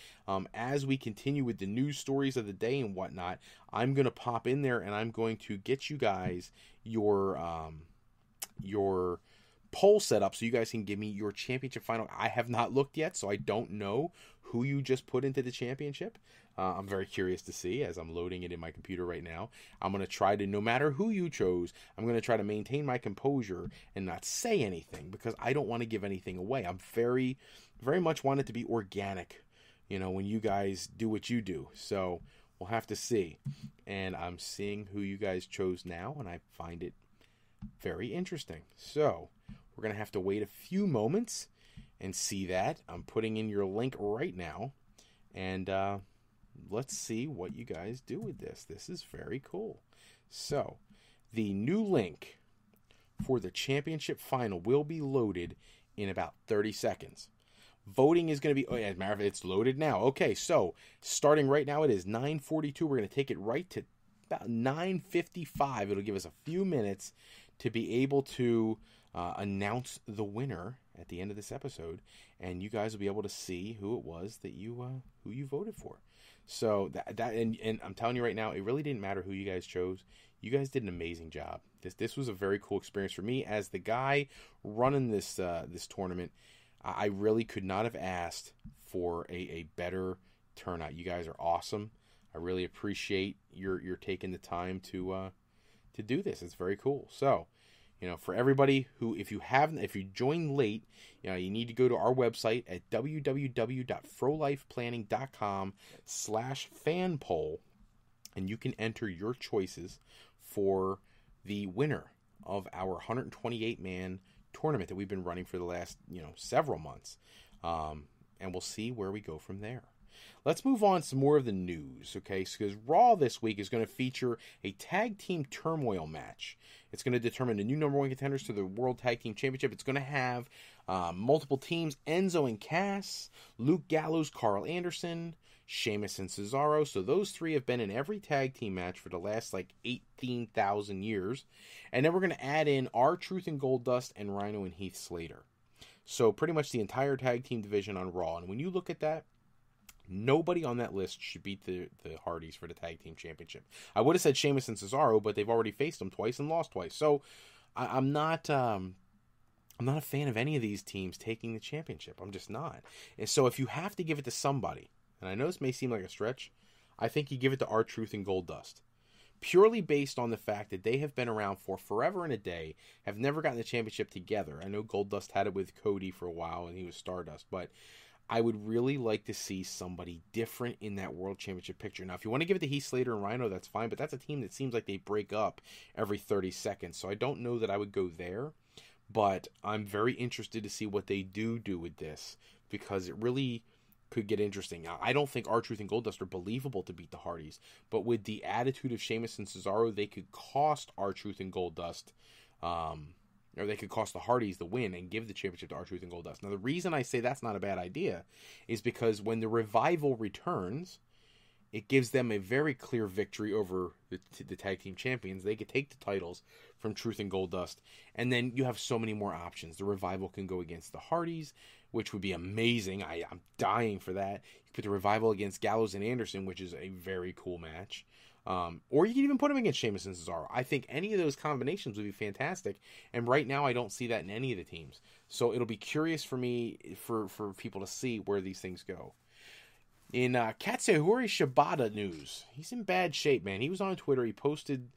As we continue with the news stories of the day and whatnot, I'm going to pop in there and I'm going to get you guys your poll set up so you guys can give me your championship final. I have not looked yet, so I don't know who you just put into the championship. I'm very curious to see as I'm loading it in my computer right now. I'm going to try to, no matter who you chose, I'm going to try to maintain my composure and not say anything because I don't want to give anything away. I'm very, very much want it to be organic, when you guys do what you do. So we'll have to see. And I'm seeing who you guys chose now, and I find it very interesting. So we're going to have to wait a few moments and see that. I'm putting in your link right now. And let's see what you guys do with this. This is very cool. So the new link for the championship final will be loaded in about 30 seconds. Voting is going to be, as a matter of fact, it's loaded now. Okay, so starting right now, it is 9:42. We're going to take it right to about 9:55. It'll give us a few minutes to be able to announce the winner at the end of this episode, and you guys will be able to see who it was that you voted for. So and I'm telling you right now, it really didn't matter who you guys chose. You guys did an amazing job. This was a very cool experience for me as the guy running this tournament. I really could not have asked for a better turnout. You guys are awesome. I really appreciate your taking the time to do this. It's very cool. So, for everybody who, if you joined late, you need to go to our website at www.frolifeplanning.com/fanpoll, and you can enter your choices for the winner of our 128-man tournament that we've been running for the last, several months. And we'll see where we go from there. Let's move on to some more of the news, okay? Because Raw this week is going to feature a tag team turmoil match. It's going to determine the new number one contenders to the World Tag Team Championship. It's going to have multiple teams: Enzo and Cass, Luke Gallows, Carl Anderson, Sheamus and Cesaro. So those three have been in every tag team match for the last 18,000 years. And then we're going to add in R-Truth and Goldust and Rhino and Heath Slater. So pretty much the entire tag team division on Raw. And when you look at that, nobody on that list should beat the Hardys for the tag team championship. I would have said Sheamus and Cesaro, but they've already faced them twice and lost twice. So I'm not a fan of any of these teams taking the championship. I'm just not. And so if you have to give it to somebody, and I know this may seem like a stretch, I think you give it to R-Truth and Goldust. Purely based on the fact that they have been around for forever and a day, have never gotten the championship together. I know Goldust had it with Cody for a while, and he was Stardust, but I would really like to see somebody different in that World Championship picture. Now, if you want to give it to Heath Slater and Rhino, that's fine, but that's a team that seems like they break up every 30 seconds, so I don't know that I would go there, but I'm very interested to see what they do with this, because it really could get interesting. Now, I don't think R-Truth and Goldust are believable to beat the Hardys, but with the attitude of Sheamus and Cesaro, they could cost R-Truth and Goldust, or they could cost the Hardys the win and give the championship to R-Truth and Goldust. Now, the reason I say that's not a bad idea is because when the Revival returns, it gives them a very clear victory over the tag team champions. They could take the titles from Truth and Goldust. And then you have so many more options. The Revival can go against the Hardys, which would be amazing. I'm dying for that. You put the Revival against Gallows and Anderson, which is a very cool match. Or you can even put them against Sheamus and Cesaro. I think any of those combinations would be fantastic. And right now, I don't see that in any of the teams. So it'll be curious for me, for people to see where these things go. In Katsuyori Shibata news, he's in bad shape, man. He was on Twitter. He posted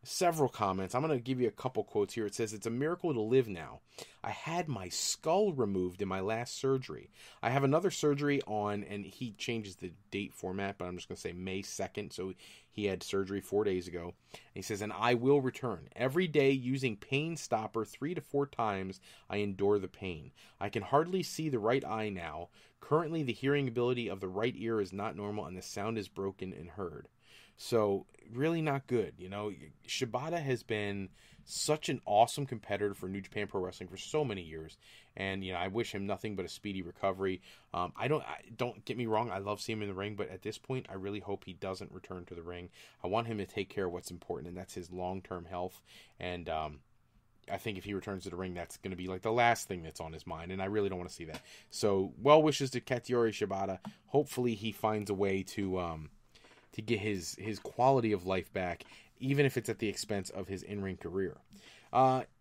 several comments. I'm going to give you a couple quotes here. It says, "It's a miracle to live now. I had my skull removed in my last surgery. I have another surgery on," and he changes the date format, but I'm just going to say May 2nd. So he had surgery 4 days ago. And he says, "And I will return. Every day using pain stopper 3 to 4 times, I endure the pain. I can hardly see the right eye now. Currently, the hearing ability of the right ear is not normal, and the sound is broken and heard." So, really not good. You know, Shibata has been such an awesome competitor for New Japan Pro Wrestling for so many years. And, you know, I wish him nothing but a speedy recovery. Don't get me wrong, I love seeing him in the ring, but at this point, I really hope he doesn't return to the ring. I want him to take care of what's important, and that's his long-term health. And, I think if he returns to the ring, that's going to be like the last thing that's on his mind, and I really don't want to see that. So, well wishes to Katsuyori Shibata. Hopefully he finds a way to get his quality of life back, even if it's at the expense of his in-ring career.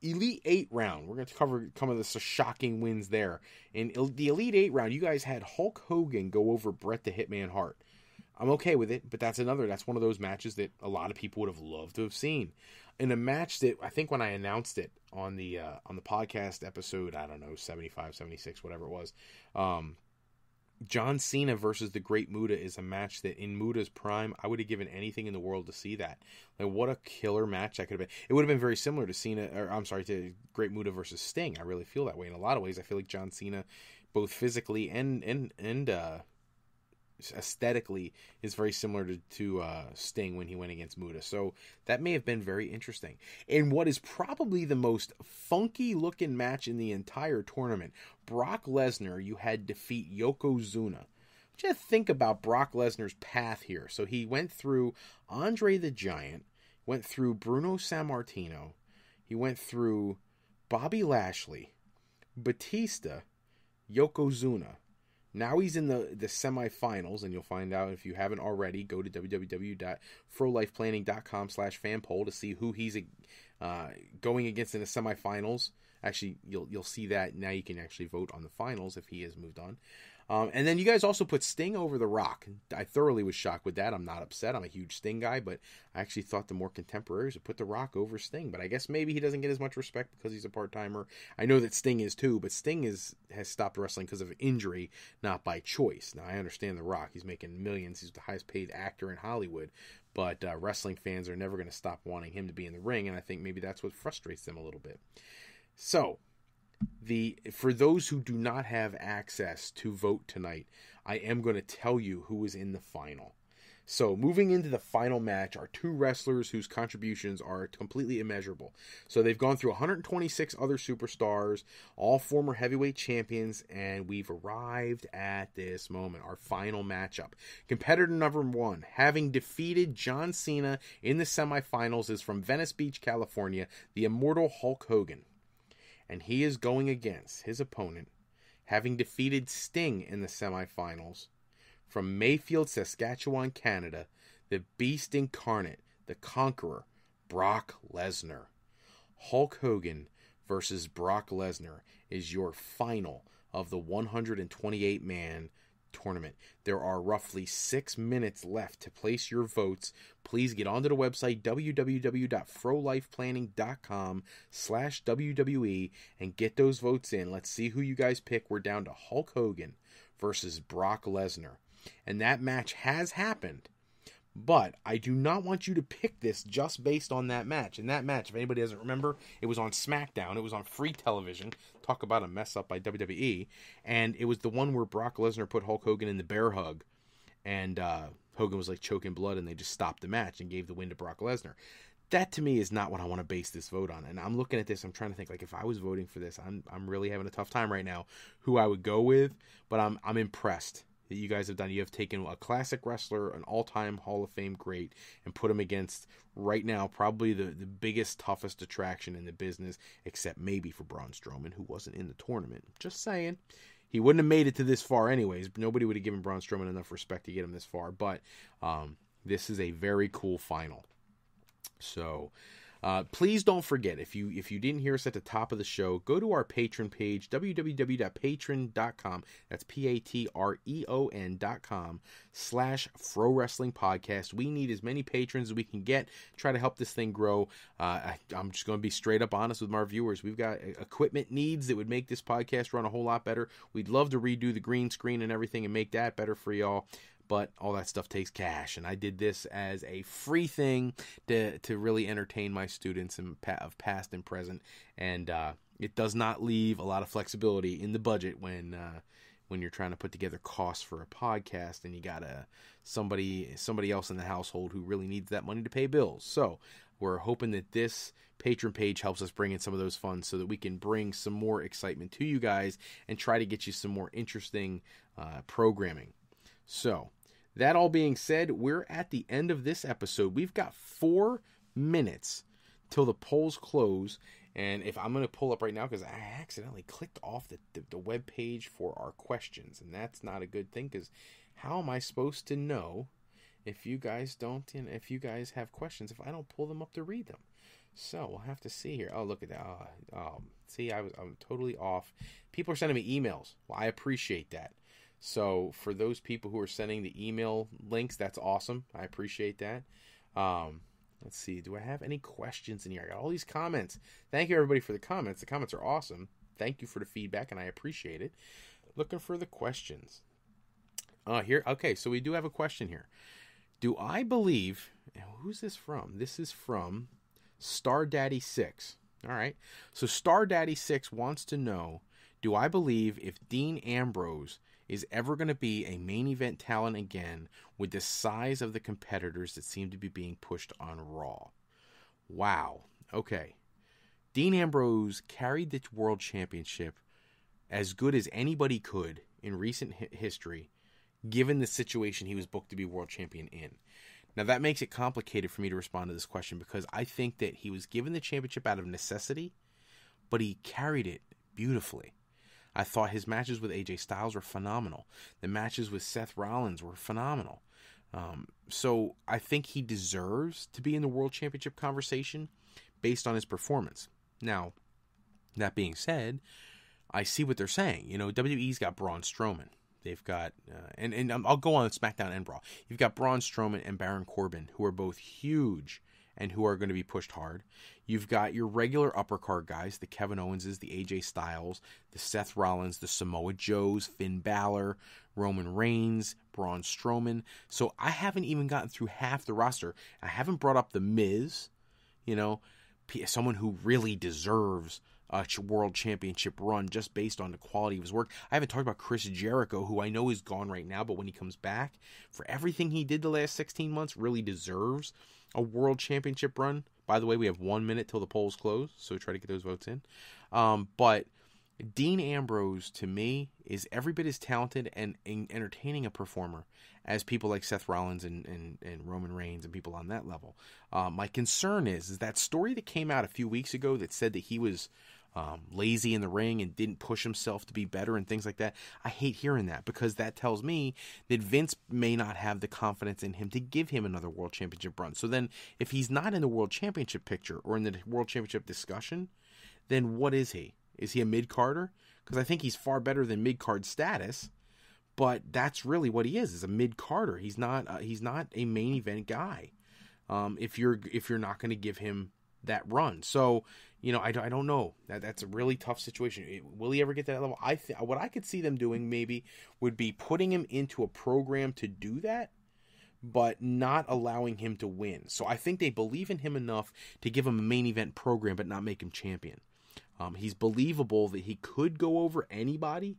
Elite 8 round. We're going to cover some of the shocking wins there. In the Elite 8 round, you guys had Hulk Hogan go over Bret the Hitman Hart. I'm okay with it, but that's one of those matches that a lot of people would have loved to have seen. In a match that I think when I announced it on the podcast episode, I don't know, 75, 76, whatever it was, John Cena versus the Great Muta is a match that in Muta's prime, I would have given anything in the world to see that. Like, what a killer match that could have been. It would have been very similar to to Great Muta versus Sting. I really feel that way in a lot of ways. I feel like John Cena, both physically and aesthetically, is very similar to Sting when he went against Muta. So that may have been very interesting. In what is probably the most funky looking match in the entire tournament, Brock Lesnar, you had defeat Yokozuna. Just think about Brock Lesnar's path here. So he went through Andre the Giant, went through Bruno Sammartino, he went through Bobby Lashley, Batista, Yokozuna. Now he's in the semifinals, and you'll find out if you haven't already. Go to www.frolifeplanning.com/fanpoll to see who he's going against in the semifinals. Actually, you'll see that now. You can actually vote on the finals if he has moved on. And then you guys also put Sting over The Rock. I thoroughly was shocked with that. I'm not upset. I'm a huge Sting guy, but I actually thought the more contemporaries would put The Rock over Sting. But I guess maybe he doesn't get as much respect because he's a part-timer. I know that Sting is too, but Sting has stopped wrestling because of injury, not by choice. Now, I understand The Rock. He's making millions. He's the highest paid actor in Hollywood. But wrestling fans are never going to stop wanting him to be in the ring, and I think maybe that's what frustrates them a little bit. So, for those who do not have access to vote tonight, I am going to tell you who is in the final. So, moving into the final match are two wrestlers whose contributions are completely immeasurable. So, they've gone through 126 other superstars, all former heavyweight champions, and we've arrived at this moment, our final matchup. Competitor number 1, having defeated John Cena in the semifinals, is from Venice Beach, California, the immortal Hulk Hogan. And he is going against his opponent, having defeated Sting in the semifinals, from Mayfield, Saskatchewan, Canada, the Beast Incarnate, the Conqueror, Brock Lesnar. Hulk Hogan versus Brock Lesnar is your final of the 128-man tournament. There are roughly 6 minutes left to place your votes. Please get onto the website www.frolifeplanning.com/WWE and get those votes in. Let's see who you guys pick. We're down to Hulk Hogan versus Brock Lesnar. And that match has happened. But I do not want you to pick this just based on that match. And that match, if anybody doesn't remember, it was on SmackDown. It was on free television. Talk about a mess up by WWE. And it was the one where Brock Lesnar put Hulk Hogan in the bear hug. And Hogan was like choking blood, and they just stopped the match and gave the win to Brock Lesnar. That to me is not what I want to base this vote on. And I'm looking at this, I'm trying to think, like, if I was voting for this, I'm really having a tough time right now who I would go with. But I'm impressed. that you guys have done. You have taken a classic wrestler, an all-time Hall of Fame great, and put him against, right now, probably the biggest, toughest attraction in the business, except maybe for Braun Strowman, who wasn't in the tournament. Just saying. He wouldn't have made it to this far anyways. Nobody would have given Braun Strowman enough respect to get him this far. But this is a very cool final. So please don't forget, if you didn't hear us at the top of the show, go to our Patreon page, www.patreon.com. That's patreon.com/Fro Wrestling Podcast. We need as many patrons as we can get. Try to help this thing grow. I'm just going to be straight up honest with our viewers. We've got equipment needs that would make this podcast run a whole lot better. We'd love to redo the green screen and everything and make that better for y'all. But all that stuff takes cash, and I did this as a free thing to really entertain my students of past and present, and it does not leave a lot of flexibility in the budget when you're trying to put together costs for a podcast, and you got somebody else in the household who really needs that money to pay bills. So we're hoping that this Patreon page helps us bring in some of those funds so that we can bring some more excitement to you guys and try to get you some more interesting programming. So, that all being said, we're at the end of this episode. We've got 4 minutes till the polls close. And if I'm going to pull up right now, because I accidentally clicked off the web page for our questions. And that's not a good thing, because how am I supposed to know if you guys have questions if I don't pull them up to read them? So we'll have to see here. Oh, look at that. See, I'm totally off. People are sending me emails. Well, I appreciate that. So for those people who are sending the email links, that's awesome. I appreciate that. Let's see. Do I have any questions in here? I got all these comments. Thank you, everybody, for the comments. The comments are awesome. Thank you for the feedback, and I appreciate it. Looking for the questions. Here. Okay, so we do have a question here. Do I believe... Who's this from? This is from StarDaddy6. All right. So StarDaddy6 wants to know, do I believe if Dean Ambrose is ever going to be a main event talent again with the size of the competitors that seem to be being pushed on Raw? Wow. Okay. Dean Ambrose carried the World Championship as good as anybody could in recent history, given the situation he was booked to be World Champion in. Now, that makes it complicated for me to respond to this question, because I think that he was given the championship out of necessity, but he carried it beautifully. I thought his matches with AJ Styles were phenomenal. The matches with Seth Rollins were phenomenal. So I think he deserves to be in the World Championship conversation based on his performance. Now, that being said, I see what they're saying. You know, WWE's got Braun Strowman. They've got, and I'll go on SmackDown and Raw. You've got Braun Strowman and Baron Corbin, who are both huge and who are going to be pushed hard. You've got your regular upper card guys, the Kevin Owenses, the AJ Styles, the Seth Rollins, the Samoa Joes, Finn Balor, Roman Reigns, Braun Strowman. So I haven't even gotten through half the roster. I haven't brought up The Miz, you know, someone who really deserves a world championship run just based on the quality of his work. I haven't talked about Chris Jericho, who I know is gone right now, but when he comes back, for everything he did the last 16 months, really deserves a world championship run. By the way, we have 1 minute till the polls close, so try to get those votes in. But Dean Ambrose, to me, is every bit as talented and entertaining a performer as people like Seth Rollins and Roman Reigns and people on that level. My concern is that story that came out a few weeks ago that said that he was lazy in the ring and didn't push himself to be better and things like that. I hate hearing that, because that tells me that Vince may not have the confidence in him to give him another world championship run. So then if he's not in the world championship picture or in the world championship discussion, then what is he? Is he a mid-carder? Because I think he's far better than mid-card status, but that's really what he is a mid-carder. He's not a main event guy. If you're not going to give him that run. So, you know, I don't know. That's a really tough situation. Will he ever get to that level? What I could see them doing maybe would be putting him into a program to do that, but not allowing him to win. So I think they believe in him enough to give him a main event program, but not make him champion. He's believable that he could go over anybody,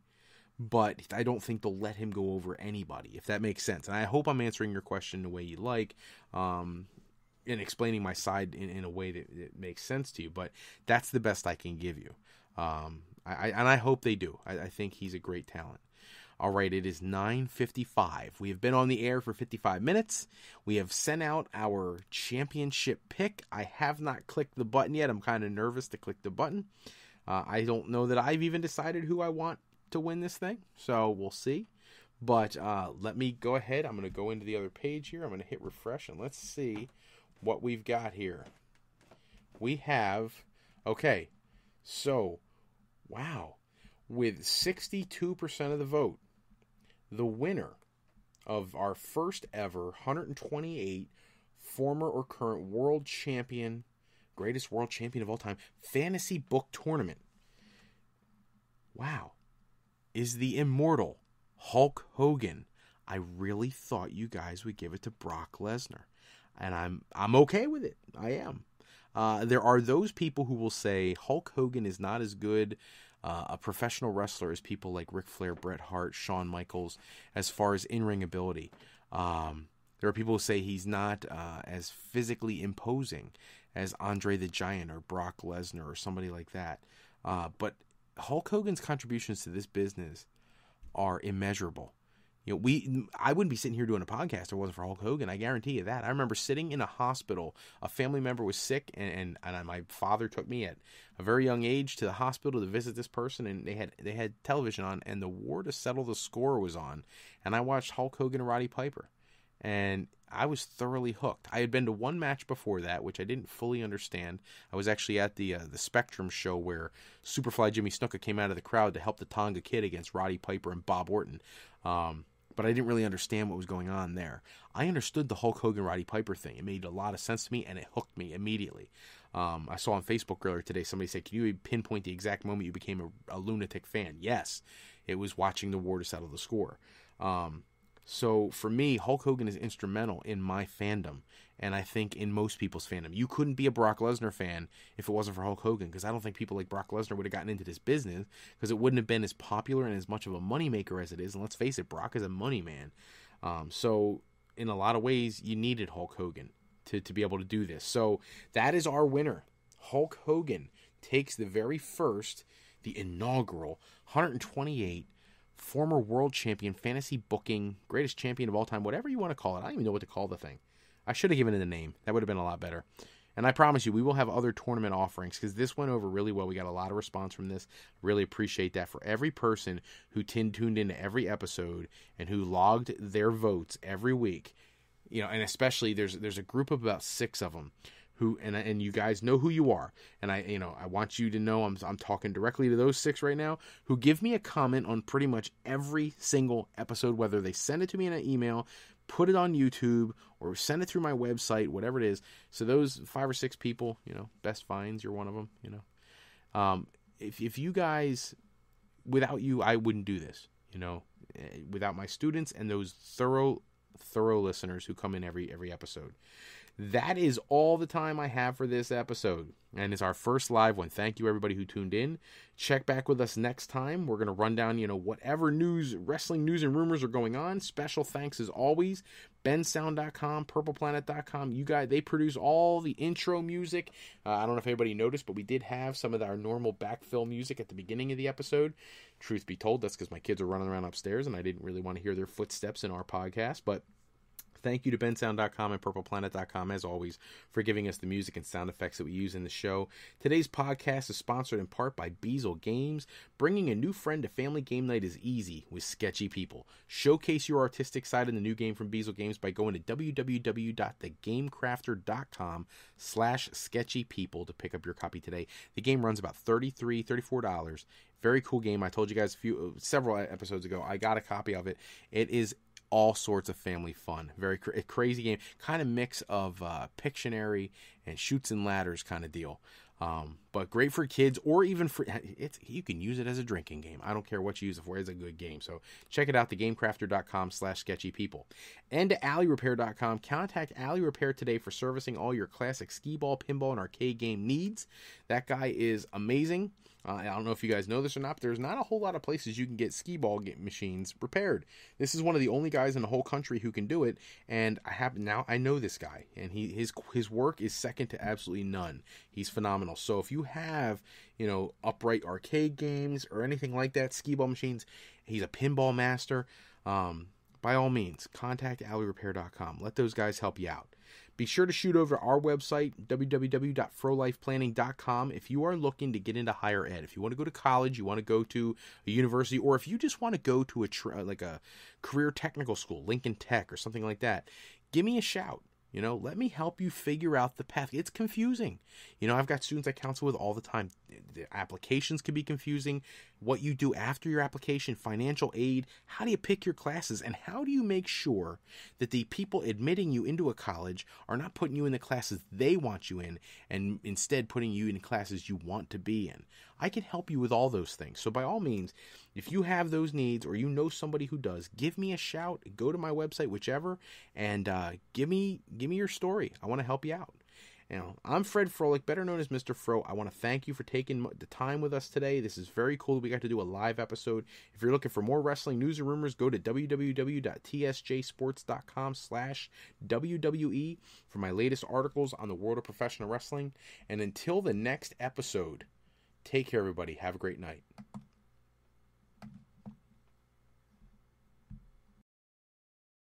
but I don't think they'll let him go over anybody, if that makes sense. And I hope I'm answering your question the way you like, and explaining my side in a way that makes sense to you. But that's the best I can give you. I hope they do. I think he's a great talent. All right, it is 9:55. We have been on the air for 55 minutes. We have sent out our championship pick. I have not clicked the button yet. I'm kind of nervous to click the button. I don't know that I've even decided who I want to win this thing, so we'll see. But let me go ahead. I'm going to go into the other page here. I'm going to hit refresh, and let's see what we've got here. We have, okay, so, wow, with 62% of the vote, the winner of our first ever 128 former or current world champion, greatest world champion of all time, fantasy book tournament, wow, is the immortal Hulk Hogan. I really thought you guys would give it to Brock Lesnar, and I'm okay with it. I am. There are those people who will say Hulk Hogan is not as good a professional wrestler as people like Ric Flair, Bret Hart, Shawn Michaels, as far as in-ring ability. There are people who say he's not as physically imposing as Andre the Giant or Brock Lesnar or somebody like that. But Hulk Hogan's contributions to this business are immeasurable. You know, I wouldn't be sitting here doing a podcast if it wasn't for Hulk Hogan. I guarantee you that. I remember sitting in a hospital. A family member was sick, and my father took me at a very young age to the hospital to visit this person, and they had television on, and the War to Settle the Score was on, and I watched Hulk Hogan and Roddy Piper, and I was thoroughly hooked. I had been to one match before that, which I didn't fully understand. I was actually at the Spectrum show where Superfly Jimmy Snuka came out of the crowd to help the Tonga Kid against Roddy Piper and Bob Orton. But I didn't really understand what was going on there. I understood the Hulk Hogan Roddy Piper thing. It made a lot of sense to me, and it hooked me immediately. I saw on Facebook earlier today somebody say, "Can you pinpoint the exact moment you became a lunatic fan?" Yes, it was watching the War to Settle the Score. So for me, Hulk Hogan is instrumental in my fandom, and I think in most people's fandom. You couldn't be a Brock Lesnar fan if it wasn't for Hulk Hogan, because I don't think people like Brock Lesnar would have gotten into this business, because it wouldn't have been as popular and as much of a moneymaker as it is. And let's face it, Brock is a money man. So in a lot of ways, you needed Hulk Hogan to be able to do this. So that is our winner. Hulk Hogan takes the very first, the inaugural 128 former world champion, fantasy booking, greatest champion of all time, whatever you want to call it. I don't even know what to call the thing. I should have given it a name. That would have been a lot better. And I promise you, we will have other tournament offerings, because this went over really well. We got a lot of response from this. Really appreciate that. For every person who tuned into every episode and who logged their votes every week, you know, and especially there's a group of about 6 of them who, and you guys know who you are, and I want you to know I'm talking directly to those 6 right now, who give me a comment on pretty much every single episode, whether they send it to me in an email, put it on YouTube, or send it through my website, whatever it is. So those 5 or 6 people, you know, best finds, you're one of them, you know. If you guys, without you, I wouldn't do this, you know, without my students and those thorough listeners who come in every episode. That is all the time I have for this episode, and it's our first live one. Thank you, everybody who tuned in. Check back with us next time. We're going to run down, you know, whatever news, wrestling news and rumors are going on. Special thanks, as always, bensound.com, purpleplanet.com. You guys, they produce all the intro music. I don't know if anybody noticed, but we did have some of our normal backfill music at the beginning of the episode. Truth be told, that's because my kids are running around upstairs, and I didn't really want to hear their footsteps in our podcast, but thank you to bensound.com and purpleplanet.com, as always, for giving us the music and sound effects that we use in the show. Today's podcast is sponsored in part by Beazle Games. Bringing a new friend to family game night is easy with sketchy people. Showcase your artistic side in the new game from Beazle Games by going to www.thegamecrafter.com/sketchypeople to pick up your copy today. The game runs about $34. Very cool game. I told you guys several episodes ago, I got a copy of it. It is all sorts of family fun. Very crazy game. Kind of mix of Pictionary and Chutes and Ladders kind of deal. But great for kids, or even for you can use it as a drinking game. I don't care what you use it for. It's a good game. So check it out, thegamecrafter.com/sketchypeople. And to alleyrepair.com. Contact Alley Repair today for servicing all your classic skee-ball, pinball, and arcade game needs. That guy is amazing. I don't know if you guys know this or not, but there's not a whole lot of places you can get skee-ball machines repaired. This is one of the only guys in the whole country who can do it, and I know this guy, and his work is second to absolutely none. He's phenomenal. So if you you have, upright arcade games or anything like that, skee-ball machines, he's a pinball master, by all means, contact alleyrepair.com. Let those guys help you out. Be sure to shoot over our website, www.frolifeplanning.com, if you are looking to get into higher ed. If you want to go to college, you want to go to a university, or if you just want to go to a career technical school, Lincoln Tech or something like that, give me a shout. Let me help you figure out the path. It's confusing. I've got students I counsel with all the time. The applications can be confusing. What you do after your application, financial aid, how do you pick your classes, and how do you make sure that the people admitting you into a college are not putting you in the classes they want you in, and instead putting you in classes you want to be in. I can help you with all those things. So by all means, if you have those needs or you know somebody who does, give me a shout. Go to my website, whichever, and give me your story. I want to help you out. I'm Fred Froelich, better known as Mr. Fro. I want to thank you for taking the time with us today. This is very cool that we got to do a live episode. If you're looking for more wrestling news and rumors, go to www.tsjsports.com/WWE for my latest articles on the world of professional wrestling. And until the next episode, take care, everybody. Have a great night.